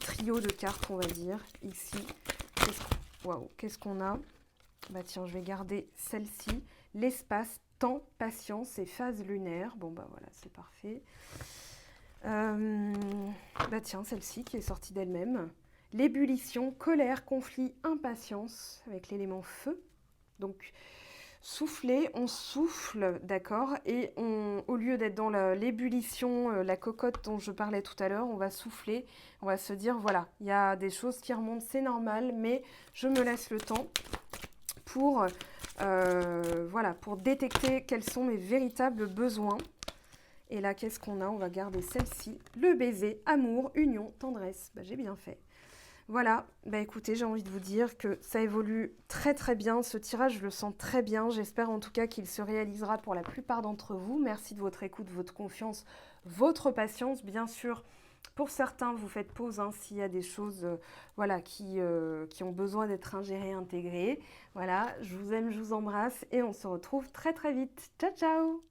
trio de cartes, on va dire, ici. Waouh, qu'est-ce qu'on a? Bah tiens, je vais garder celle-ci. L'espace, temps, patience et phase lunaire. Bon bah voilà, c'est parfait. Bah tiens, celle-ci qui est sortie d'elle-même. L'ébullition, colère, conflit, impatience avec l'élément feu. Donc souffler, on souffle, d'accord, et au lieu d'être dans l'ébullition, la cocotte dont je parlais tout à l'heure, on va souffler, on va se dire voilà, il y a des choses qui remontent, c'est normal, mais je me laisse le temps pour, voilà, pour détecter quels sont mes véritables besoins. Et là, qu'est-ce qu'on a? On va garder celle-ci, le baiser, amour, union, tendresse. Bah, j'ai bien fait. Voilà, bah écoutez, j'ai envie de vous dire que ça évolue très très bien, ce tirage je le sens très bien, j'espère en tout cas qu'il se réalisera pour la plupart d'entre vous. Merci de votre écoute, votre confiance, votre patience. Bien sûr, pour certains, vous faites pause hein, s'il y a des choses voilà, qui ont besoin d'être ingérées, intégrées. Voilà, je vous aime, je vous embrasse et on se retrouve très très vite. Ciao ciao!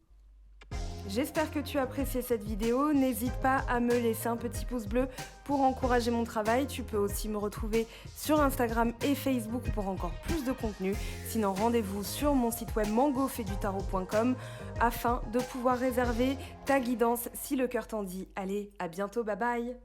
J'espère que tu as apprécié cette vidéo, n'hésite pas à me laisser un petit pouce bleu pour encourager mon travail. Tu peux aussi me retrouver sur Instagram et Facebook pour encore plus de contenu. Sinon, rendez-vous sur mon site web mangofaidutarot.com afin de pouvoir réserver ta guidance si le cœur t'en dit. Allez, à bientôt, bye bye!